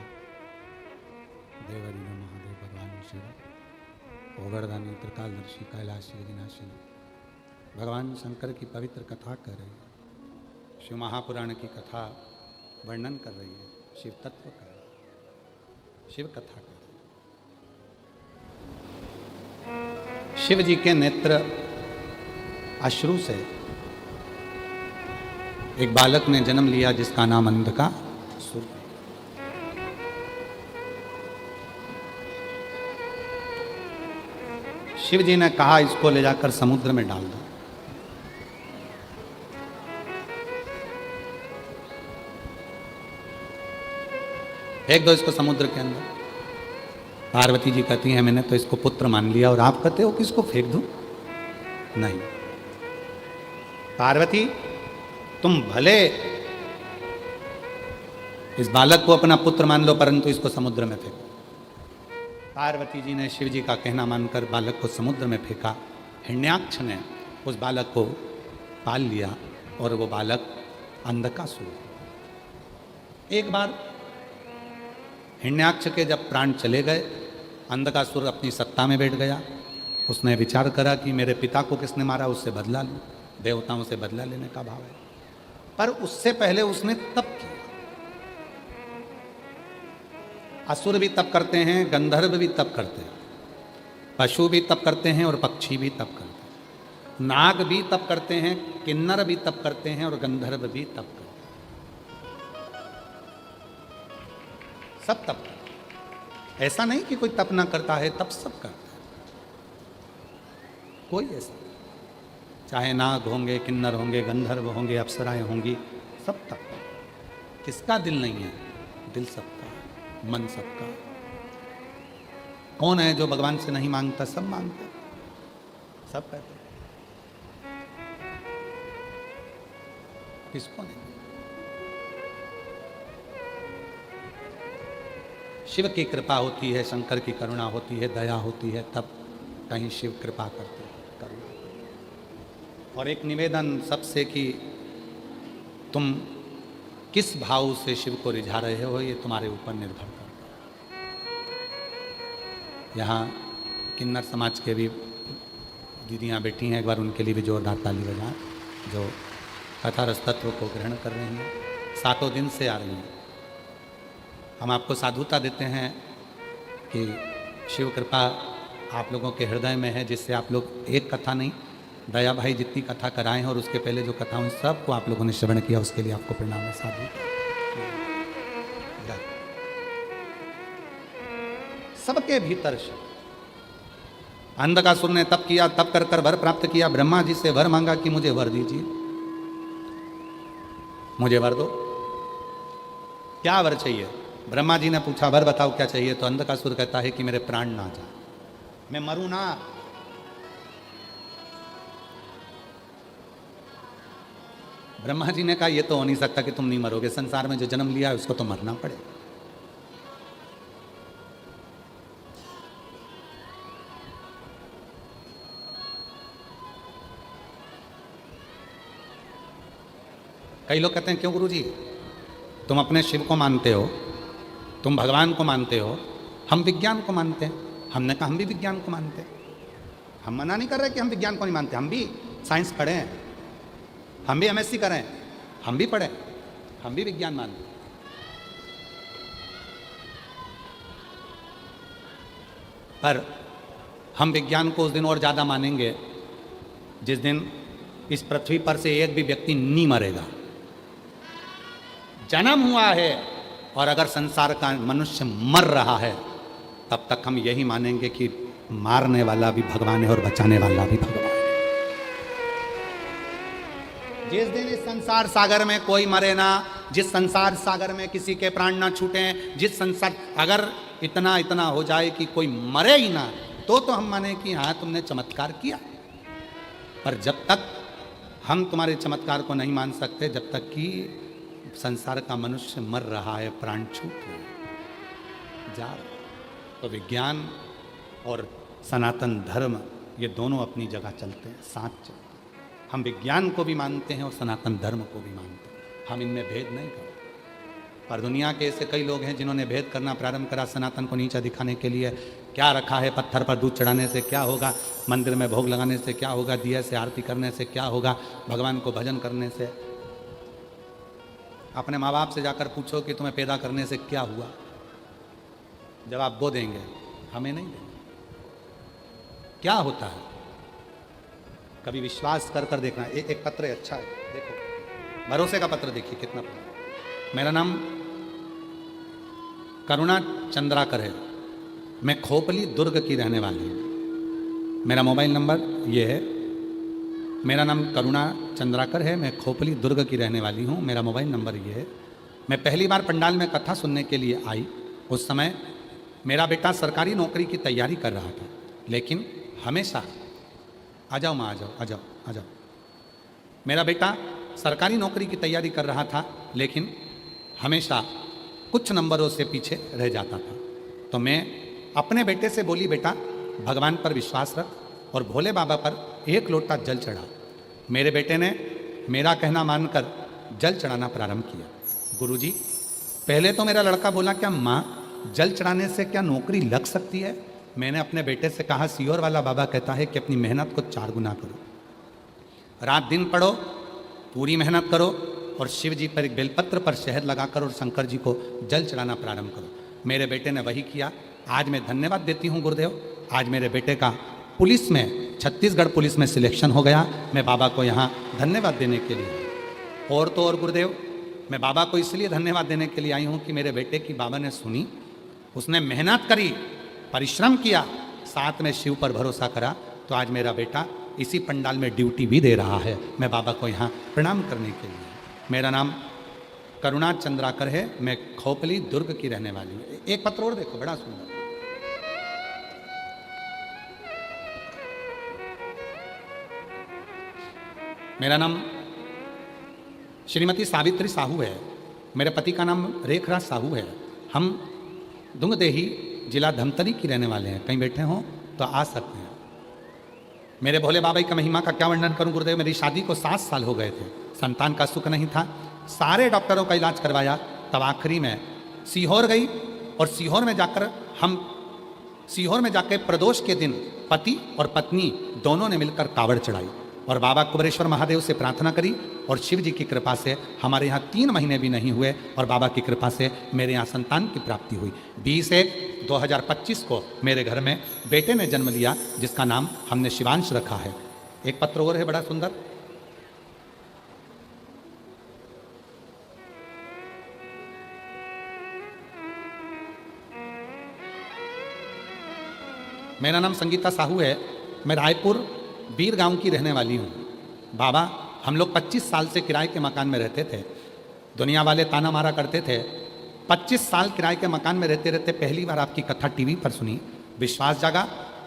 देवरी महादेव भगवान शिव ओगरदानी त्रिकालदर्शी कैलाशी अविनाशी भगवान शंकर की पवित्र कथा कर रही है। शिव महापुराण की कथा वर्णन कर रही है, शिव तत्व कर रही है, शिव कथा कर रही है। शिव जी के नेत्र अश्रु से एक बालक ने जन्म लिया जिसका नाम अंधकासुर। शिव जी ने कहा इसको ले जाकर समुद्र में डाल दो। फेंक दो इसको समुद्र के अंदर। पार्वती जी कहती हैं मैंने तो इसको पुत्र मान लिया और आप कहते हो कि इसको फेंक दूं? नहीं, पार्वती तुम भले इस बालक को अपना पुत्र मान लो परंतु इसको समुद्र में फेंको। पार्वती जी ने शिव जी का कहना मानकर बालक को समुद्र में फेंका। हिरण्याक्ष ने उस बालक को पाल लिया और वो बालक अंधकासुर। एक बार हिरण्याक्ष के जब प्राण चले गए, अंधकासुर अपनी सत्ता में बैठ गया। उसने विचार करा कि मेरे पिता को किसने मारा, उससे बदला लूं, देवताओं से बदला लेने का भाव है। पर उससे पहले उसने तप किया। असुर भी तप करते हैं, गंधर्व भी तप करते हैं, पशु भी तप करते हैं और पक्षी भी तप करते हैं, नाग भी तप करते हैं, किन्नर भी तप करते हैं और गंधर्व भी तप करते हैं। सब तप करते हैं। ऐसा नहीं कि कोई तप ना करता है, तप सब करते हैं। कोई ऐसा नहीं। चाहे नाग होंगे, किन्नर होंगे, गंधर्व होंगे, अप्सराएं होंगी, सब तप। किसका दिल नहीं है? दिल सबका है, मन सबका है। कौन है जो भगवान से नहीं मांगता? सब मांगते, सब कहते हैं। किसको नहीं? शिव की कृपा होती है, शंकर की करुणा होती है, दया होती है, तब कहीं शिव कृपा करते हैं, करुणा। और एक निवेदन सबसे कि तुम किस भाव से शिव को रिझा रहे हो, ये तुम्हारे ऊपर निर्भर करता है। यहाँ किन्नर समाज के भी दीदियाँ बैठी हैं, एक बार उनके लिए भी जोरदार ताली बजाएं, जो कथा रस तत्व को ग्रहण कर रही हैं, 7 दिन से आ रही हैं। हम आपको साधुता देते हैं कि शिव कृपा आप लोगों के हृदय में है, जिससे आप लोग एक कथा नहीं, दया भाई जितनी कथा कराएं और उसके पहले जो कथा हुई सबको आप लोगों ने श्रवण किया, उसके लिए आपको प्रणाम है साधु। सबके भीतर अंधकासुर ने तप किया, तप कर कर वर प्राप्त किया। ब्रह्मा जी से वर मांगा कि मुझे वर दीजिए, मुझे वर दो। क्या वर चाहिए? ब्रह्मा जी ने पूछा वर बताओ क्या चाहिए? तो अंधकासुर कहता है कि मेरे प्राण ना जाए, मैं मरूं ना। ब्रह्मा जी ने कहा ये तो हो नहीं सकता कि तुम नहीं मरोगे, संसार में जो जन्म लिया है उसको तो मरना पड़ेगा। कई लोग कहते हैं क्यों गुरुजी, तुम अपने शिव को मानते हो, तुम भगवान को मानते हो, हम विज्ञान को मानते हैं। हमने कहा हम भी विज्ञान को मानते हैं, हम मना नहीं कर रहे कि हम विज्ञान को नहीं मानते। हम भी साइंस पढ़े हैं, हम भी एमएससी करें, हम भी पढ़े, हम भी विज्ञान मानते हैं। पर हम विज्ञान को उस दिन और ज़्यादा मानेंगे जिस दिन इस पृथ्वी पर से एक भी व्यक्ति नहीं मरेगा। जन्म हुआ है और अगर संसार का मनुष्य मर रहा है, तब तक हम यही मानेंगे कि मारने वाला भी भगवान है और बचाने वाला भी भगवान है। जिस दिन इस संसार सागर में कोई मरे ना, जिस संसार सागर में किसी के प्राण ना छूटे, जिस संसार अगर इतना इतना हो जाए कि कोई मरे ही ना, तो हम माने कि हाँ तुमने चमत्कार किया। पर जब तक हम तुम्हारे चमत्कार को नहीं मान सकते, जब तक कि संसार का मनुष्य मर रहा है, प्राण छूट रहे हैं, जा रहे। तो विज्ञान और सनातन धर्म ये दोनों अपनी जगह चलते हैं, साथ चलते हैं। हम विज्ञान को भी मानते हैं और सनातन धर्म को भी मानते हैं, हम इनमें भेद नहीं करते। पर दुनिया के ऐसे कई लोग हैं जिन्होंने भेद करना प्रारंभ करा, सनातन को नीचा दिखाने के लिए। क्या रखा है? पत्थर पर दूध चढ़ाने से क्या होगा, मंदिर में भोग लगाने से क्या होगा, दिया से आरती करने से क्या होगा, भगवान को भजन करने से। अपने माँ बाप से जाकर पूछो कि तुम्हें पैदा करने से क्या हुआ, जवाब वो देंगे, हमें नहीं देंगे। क्या होता है कभी विश्वास कर कर देखना। एक पत्र है, अच्छा है, देखो भरोसे का पत्र, देखिए कितना पत्र। मेरा नाम करुणा चंद्राकर है, मैं खोपली दुर्ग की रहने वाली हूँ। मेरा मोबाइल नंबर ये है। मेरा नाम करुणा चंद्राकर है, मैं खोपली दुर्ग की रहने वाली हूँ। मेरा मोबाइल नंबर ये है। मैं पहली बार पंडाल में कथा सुनने के लिए आई, उस समय मेरा बेटा सरकारी नौकरी की तैयारी कर रहा था, लेकिन हमेशा आ जाओ माँ, आ जाओ आ जाओ आ जाओ। मेरा बेटा सरकारी नौकरी की तैयारी कर रहा था, लेकिन हमेशा कुछ नंबरों से पीछे रह जाता था। तो मैं अपने बेटे से बोली, बेटा भगवान पर विश्वास रख और भोले बाबा पर 1 लोटा जल चढ़ा। मेरे बेटे ने मेरा कहना मानकर जल चढ़ाना प्रारंभ किया। गुरुजी, पहले तो मेरा लड़का बोला, क्या माँ जल चढ़ाने से क्या नौकरी लग सकती है? मैंने अपने बेटे से कहा, सीहोर वाला बाबा कहता है कि अपनी मेहनत को 4 गुना करो, रात दिन पढ़ो, पूरी मेहनत करो और शिव जी पर एक बेलपत्र पर शहद लगाकर और शंकर जी को जल चढ़ाना प्रारंभ करो। मेरे बेटे ने वही किया। आज मैं धन्यवाद देती हूँ गुरुदेव, आज मेरे बेटे का पुलिस में, छत्तीसगढ़ पुलिस में सिलेक्शन हो गया। मैं बाबा को यहाँ धन्यवाद देने के लिए, और तो और गुरुदेव, मैं बाबा को इसलिए धन्यवाद देने के लिए आई हूँ कि मेरे बेटे की बाबा ने सुनी, उसने मेहनत करी, परिश्रम किया, साथ में शिव पर भरोसा करा, तो आज मेरा बेटा इसी पंडाल में ड्यूटी भी दे रहा है। मैं बाबा को यहाँ प्रणाम करने के लिए। मेरा नाम करुणा चंद्राकर है, मैं खोपली दुर्ग की रहने वाली हूँ। एक पत्र और देखो, बड़ा सुंदर। मेरा नाम श्रीमती सावित्री साहू है, मेरे पति का नाम रेखराज साहू है। हम दुंगदेही जिला धमतरी की रहने वाले हैं। कहीं बैठे हों तो आ सकते हैं। मेरे भोले बाबा की महिमा का क्या वर्णन करूं गुरुदेव। मेरी शादी को 7 साल हो गए थे, संतान का सुख नहीं था, सारे डॉक्टरों का इलाज करवाया, तब आखिरी में सीहोर गई और सीहोर में जाकर प्रदोष के दिन पति और पत्नी दोनों ने मिलकर कावड़ चढ़ाई और बाबा कुबेरेश्वर महादेव से प्रार्थना करी और शिव जी की कृपा से हमारे यहाँ 3 महीने भी नहीं हुए और बाबा की कृपा से मेरे यहाँ संतान की प्राप्ति हुई। 20/1/2025 को मेरे घर में बेटे ने जन्म लिया, जिसका नाम हमने शिवांश रखा है। एक पत्र और है, बड़ा सुंदर। मेरा नाम संगीता साहू है, मैं रायपुर बीर गांव की रहने वाली हूँ। बाबा, हम लोग 25 साल से किराए के मकान में रहते थे। दुनिया वाले ताना मारा करते थे। 25 साल किराए के मकान में रहते रहते पहली बार आपकी कथा टीवी पर सुनी, विश्वास जागा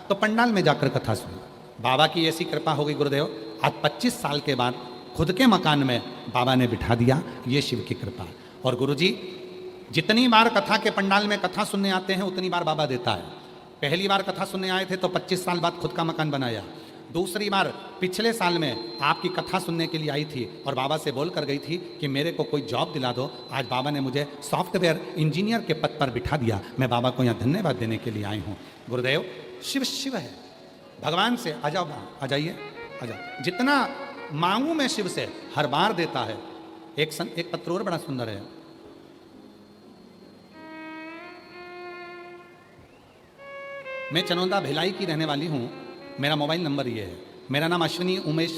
तो पंडाल में जाकर कथा सुनी। बाबा की ऐसी कृपा हो गई गुरुदेव, आज 25 साल के बाद खुद के मकान में बाबा ने बिठा दिया। ये शिव की कृपा। और गुरुजी, जितनी बार कथा के पंडाल में कथा सुनने आते हैं उतनी बार बाबा देता है। पहली बार कथा सुनने आए थे तो 25 साल बाद खुद का मकान बनाया। दूसरी बार पिछले साल में आपकी कथा सुनने के लिए आई थी और बाबा से बोल कर गई थी कि मेरे को कोई जॉब दिला दो। आज बाबा ने मुझे सॉफ्टवेयर इंजीनियर के पद पर बिठा दिया। मैं बाबा को यहाँ धन्यवाद देने के लिए आई हूँ। गुरुदेव, शिव शिव है, भगवान से आ जाओ, आ जाइए, आ जाओ। जितना मांगू मैं शिव से हर बार देता है। एक पत्र और बड़ा सुंदर है। मैं चनौदा भिलाई की रहने वाली हूँ। मेरा मोबाइल नंबर ये है। मेरा नाम अश्विनी उमेश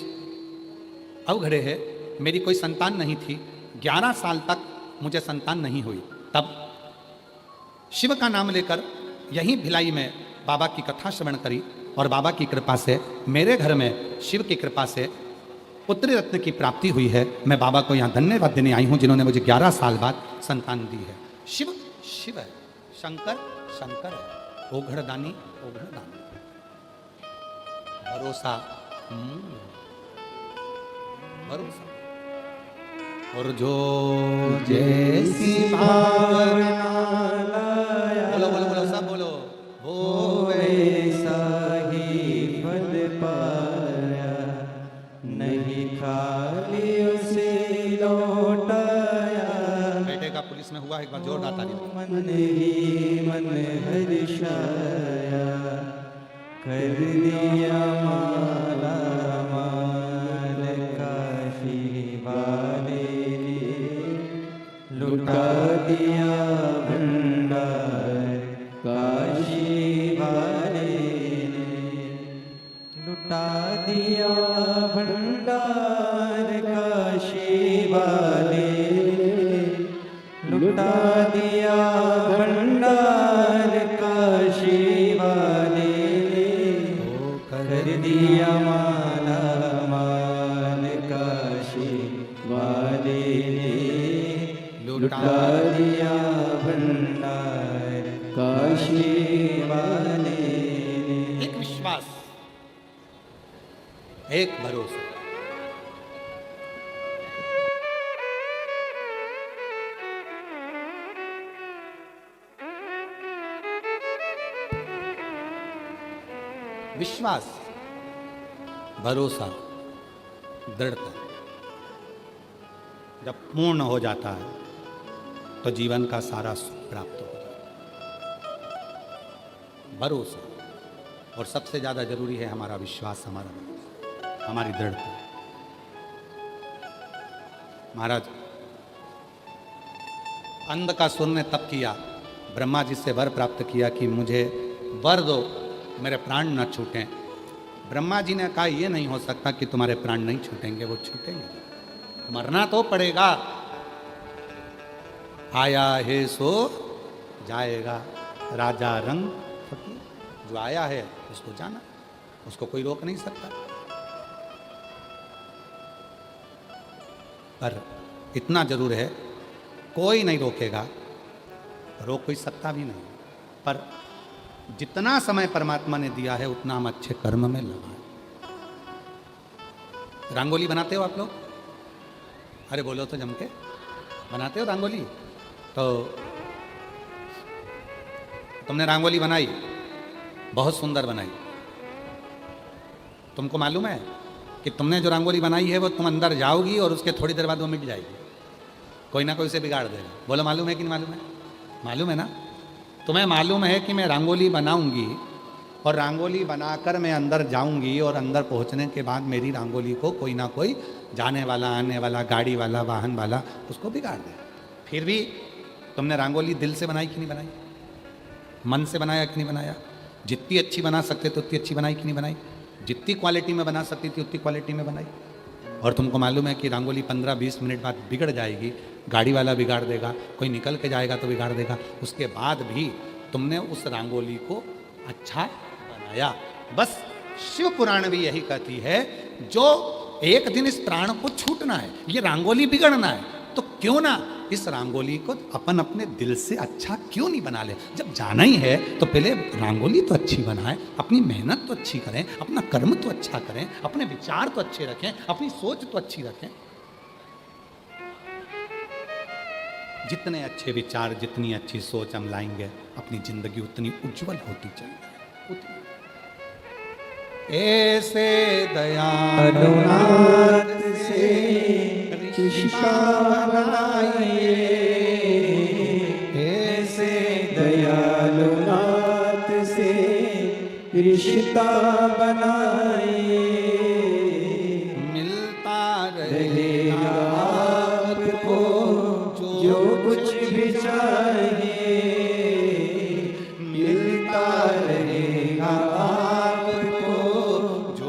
अवघड़े है। मेरी कोई संतान नहीं थी। 11 साल तक मुझे संतान नहीं हुई। तब शिव का नाम लेकर यहीं भिलाई में बाबा की कथा श्रवण करी और बाबा की कृपा से मेरे घर में शिव की कृपा से पुत्री रत्न की प्राप्ति हुई है। मैं बाबा को यहाँ धन्यवाद देने आई हूँ, जिन्होंने मुझे 11 साल बाद संतान दी है। शिव शिव है, शंकर शंकर है, ओघड़दानी ओघड़दानी। भरोसा भरोसा और जो जैसी भावना बोलो बोलो बोलो सब बोलो हो वैसा ही फल पाया, नहीं खाली उसे लौटाया। बेटे का पुलिस में हुआ, एक बार जोरदार ताली। मन ही मन हर्षाया, कर दिया माला माल काशी वाले ने, लुटा दिया भंडार काशी वाले ने, लुटा दिया भंडार काशी वाले ने, लुटा दिया भंडार काशी वाले ने, कर दिया माला माल काशी वाले ने, लुटा दिया भंडार काशी वाले ने। एक विश्वास, एक भरोसा। विश्वास, भरोसा, दृढ़ता। जब पूर्ण हो जाता है तो जीवन का सारा सुख प्राप्त हो जाता है। भरोसा, और सबसे ज़्यादा जरूरी है हमारा विश्वास, हमारी दृढ़ता। महाराज, अंधकासुर ने तप किया, ब्रह्मा जी से वर प्राप्त किया कि मुझे वर दो, मेरे प्राण न छूटें। ब्रह्मा जी ने कहा ये नहीं हो सकता कि तुम्हारे प्राण नहीं छूटेंगे, वो छूटेंगे, मरना तो पड़ेगा। आया है सो जाएगा, राजा रंग फकीर। जो आया है उसको जाना, उसको कोई रोक नहीं सकता। पर इतना जरूर है, कोई नहीं रोकेगा, रोक कोई सकता भी नहीं। पर जितना समय परमात्मा ने दिया है उतना हम अच्छे कर्म में लगाएं। रंगोली बनाते हो आप लोग? अरे बोलो तो जम के, बनाते हो रंगोली? तो तुमने रंगोली बनाई, बहुत सुंदर बनाई। तुमको मालूम है कि तुमने जो रंगोली बनाई है वो तुम अंदर जाओगी और उसके थोड़ी देर बाद वो मिट जाएगी, कोई ना कोई उसे बिगाड़ देगा। बोलो मालूम है कि नहीं मालूम है? मालूम है ना? तुम्हें मालूम है कि मैं रंगोली बनाऊंगी और रंगोली बनाकर मैं अंदर जाऊंगी और अंदर पहुंचने के बाद मेरी रंगोली को कोई ना कोई जाने वाला, आने वाला, गाड़ी वाला, वाहन वाला उसको बिगाड़ देगा। फिर भी तुमने रंगोली दिल से बनाई कि नहीं बनाई? मन से बनाया कि नहीं बनाया? जितनी अच्छी बना सकते थे उतनी अच्छी बनाई कि नहीं बनाई? जितनी क्वालिटी में बना सकती थी उतनी क्वालिटी में बनाई। और तुमको मालूम है कि रंगोली 15-20 मिनट बाद बिगड़ जाएगी, गाड़ी वाला बिगाड़ देगा, कोई निकल के जाएगा तो बिगाड़ देगा। उसके बाद भी तुमने उस रंगोली को अच्छा बनाया। बस शिव पुराण भी यही कहती है, जो एक दिन इस प्राण को छूटना है, ये रंगोली बिगड़ना है, तो क्यों ना इस रंगोली को अपन अपने दिल से अच्छा क्यों नहीं बना ले। जब जाना ही है तो पहले रंगोली तो अच्छी बनाएं, अपनी मेहनत तो अच्छी करें, अपना कर्म तो अच्छा करें, अपने विचार तो अच्छे रखें, अपनी सोच तो अच्छी रखें। जितने अच्छे विचार, जितनी अच्छी सोच हम लाएंगे, अपनी जिंदगी उतनी उज्जवल होती चलेगी। ऐसे दयालुनाथ से शिक्षा बनाइए, ऐसे दयालुनाथ से रिश्ता बनाइए, मिलता रहेगा आपको जो कुछ भी चाहिए, मिलता रहेगा आपको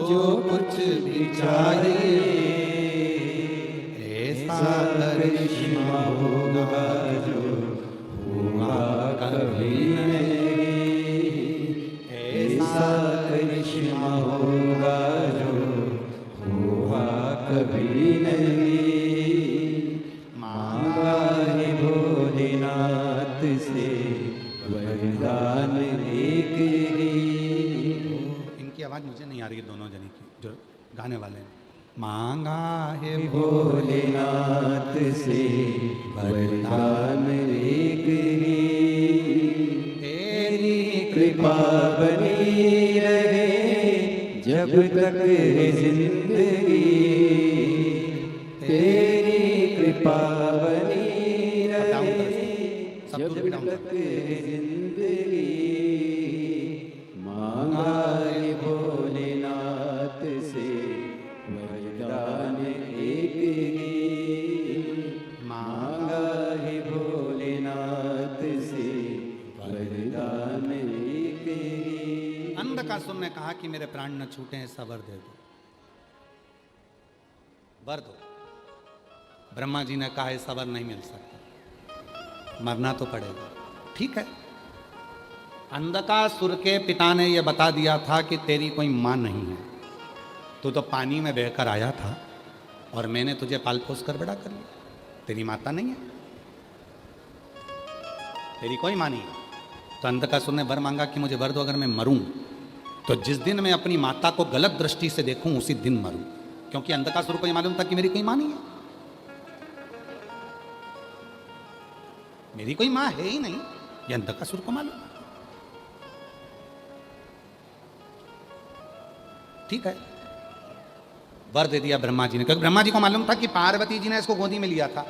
जो कुछ भी चाहिए। ऐसा करिश्मा होगा जो हुआ कभी नहीं, ऐसा करिश्मा होगा जो हुआ कभी नहीं। मांगा है भोलेनाथ से वरदान एक ही। इनकी आवाज मुझे नहीं आ रही है, दोनों जने की जो गाने वाले हैं। मांगा है भोलेनाथ से वरदान एक ही, तेरी कृपा बनी रहे जब तक है जिंदगी, तेरी कृपा बनी रहे जब तक है जिंदगी। मांगा है भोलेनाथ से वरदान एक ही, मांगा है भोलेनाथ से वरदान एक ही। अंधकासुर ने कहा कि मेरे प्राण न छूटे, ऐसा वर दे दो, वर दो। ब्रह्मा जी ने कहा ऐसा वर नहीं मिल सकता, मरना तो पड़ेगा। ठीक है, अंधकासुर के पिता ने यह बता दिया था कि तेरी कोई मां नहीं है, तू तो पानी में बहकर आया था और मैंने तुझे पाल पोस कर बड़ा कर लिया, तेरी माता नहीं है, तेरी कोई मां नहीं है। तो अंधकासुर ने वर मांगा कि मुझे वर दो, अगर मैं मरूं तो जिस दिन मैं अपनी माता को गलत दृष्टि से देखूं उसी दिन मरूं, क्योंकि अंधकासुर को यह मालूम था कि मेरी कोई मां नहीं है, मेरी कोई मां है ही नहीं, यह अंधकासुर को मालूम। ठीक है, वर दे दिया ब्रह्मा जी ने, क्योंकि ब्रह्मा जी को मालूम था कि पार्वती जी ने इसको गोदी में लिया था,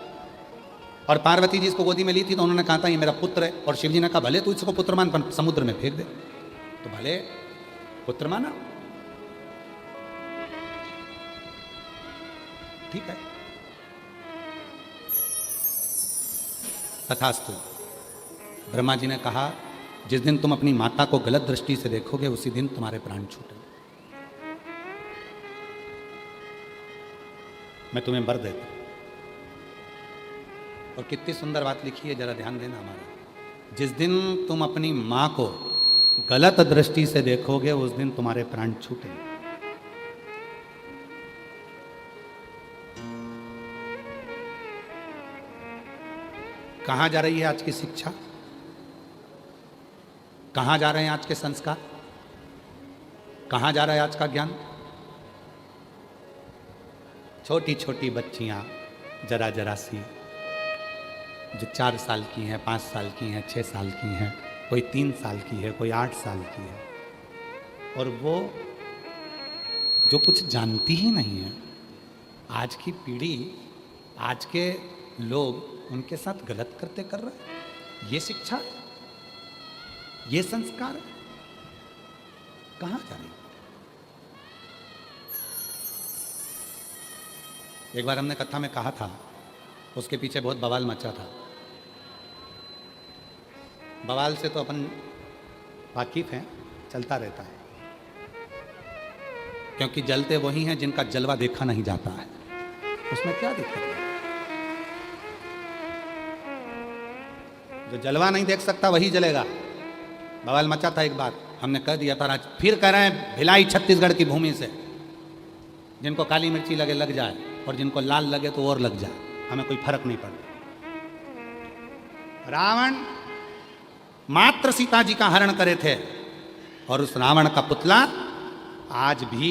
और पार्वती जी इसको गोदी में ली थी तो उन्होंने कहा था ये मेरा पुत्र है, और शिव जी ने कहा भले तू इसको पुत्र मान पर समुद्र में फेंक दे, तो भले पुत्र माना, ठीक है। तथास्तु। ब्रह्मा जी ने कहा जिस दिन तुम अपनी माता को गलत दृष्टि से देखोगे उसी दिन तुम्हारे प्राण छूटेंगे। मैं तुम्हें वर देता हूं। और कितनी सुंदर बात लिखी है, जरा ध्यान देना हमारा। जिस दिन तुम अपनी मां को गलत दृष्टि से देखोगे उस दिन तुम्हारे प्राण छूटेंगे। कहां जा रही है आज की शिक्षा, कहां जा रहे हैं आज के संस्कार, कहां जा रहा है आज का ज्ञान? छोटी छोटी बच्चियां जरा जरा सी, जो 4 साल की हैं, 5 साल की हैं, 6 साल की हैं, कोई 3 साल की है, कोई 8 साल की है, और वो जो कुछ जानती ही नहीं है। आज की पीढ़ी, आज के लोग उनके साथ गलत करते कर रहे हैं। ये शिक्षा, ये संस्कार कहां जा रही? एक बार हमने कथा में कहा था, उसके पीछे बहुत बवाल मचा था। बवाल से तो अपन वाकिफ हैं, चलता रहता है, क्योंकि जलते वही हैं जिनका जलवा देखा नहीं जाता है। उसमें क्या दिक्कत है? जो जलवा नहीं देख सकता वही जलेगा। बवाल मचा था एक बार, हमने कह दिया था, आज फिर कह रहे हैं भिलाई छत्तीसगढ़ की भूमि से जिनको काली मिर्ची लगे लग जाए, और जिनको लाल लगे तो और लग जाए, हमें कोई फर्क नहीं पड़ता। रावण मात्र सीता जी का हरण करे थे, और उस रावण का पुतला आज भी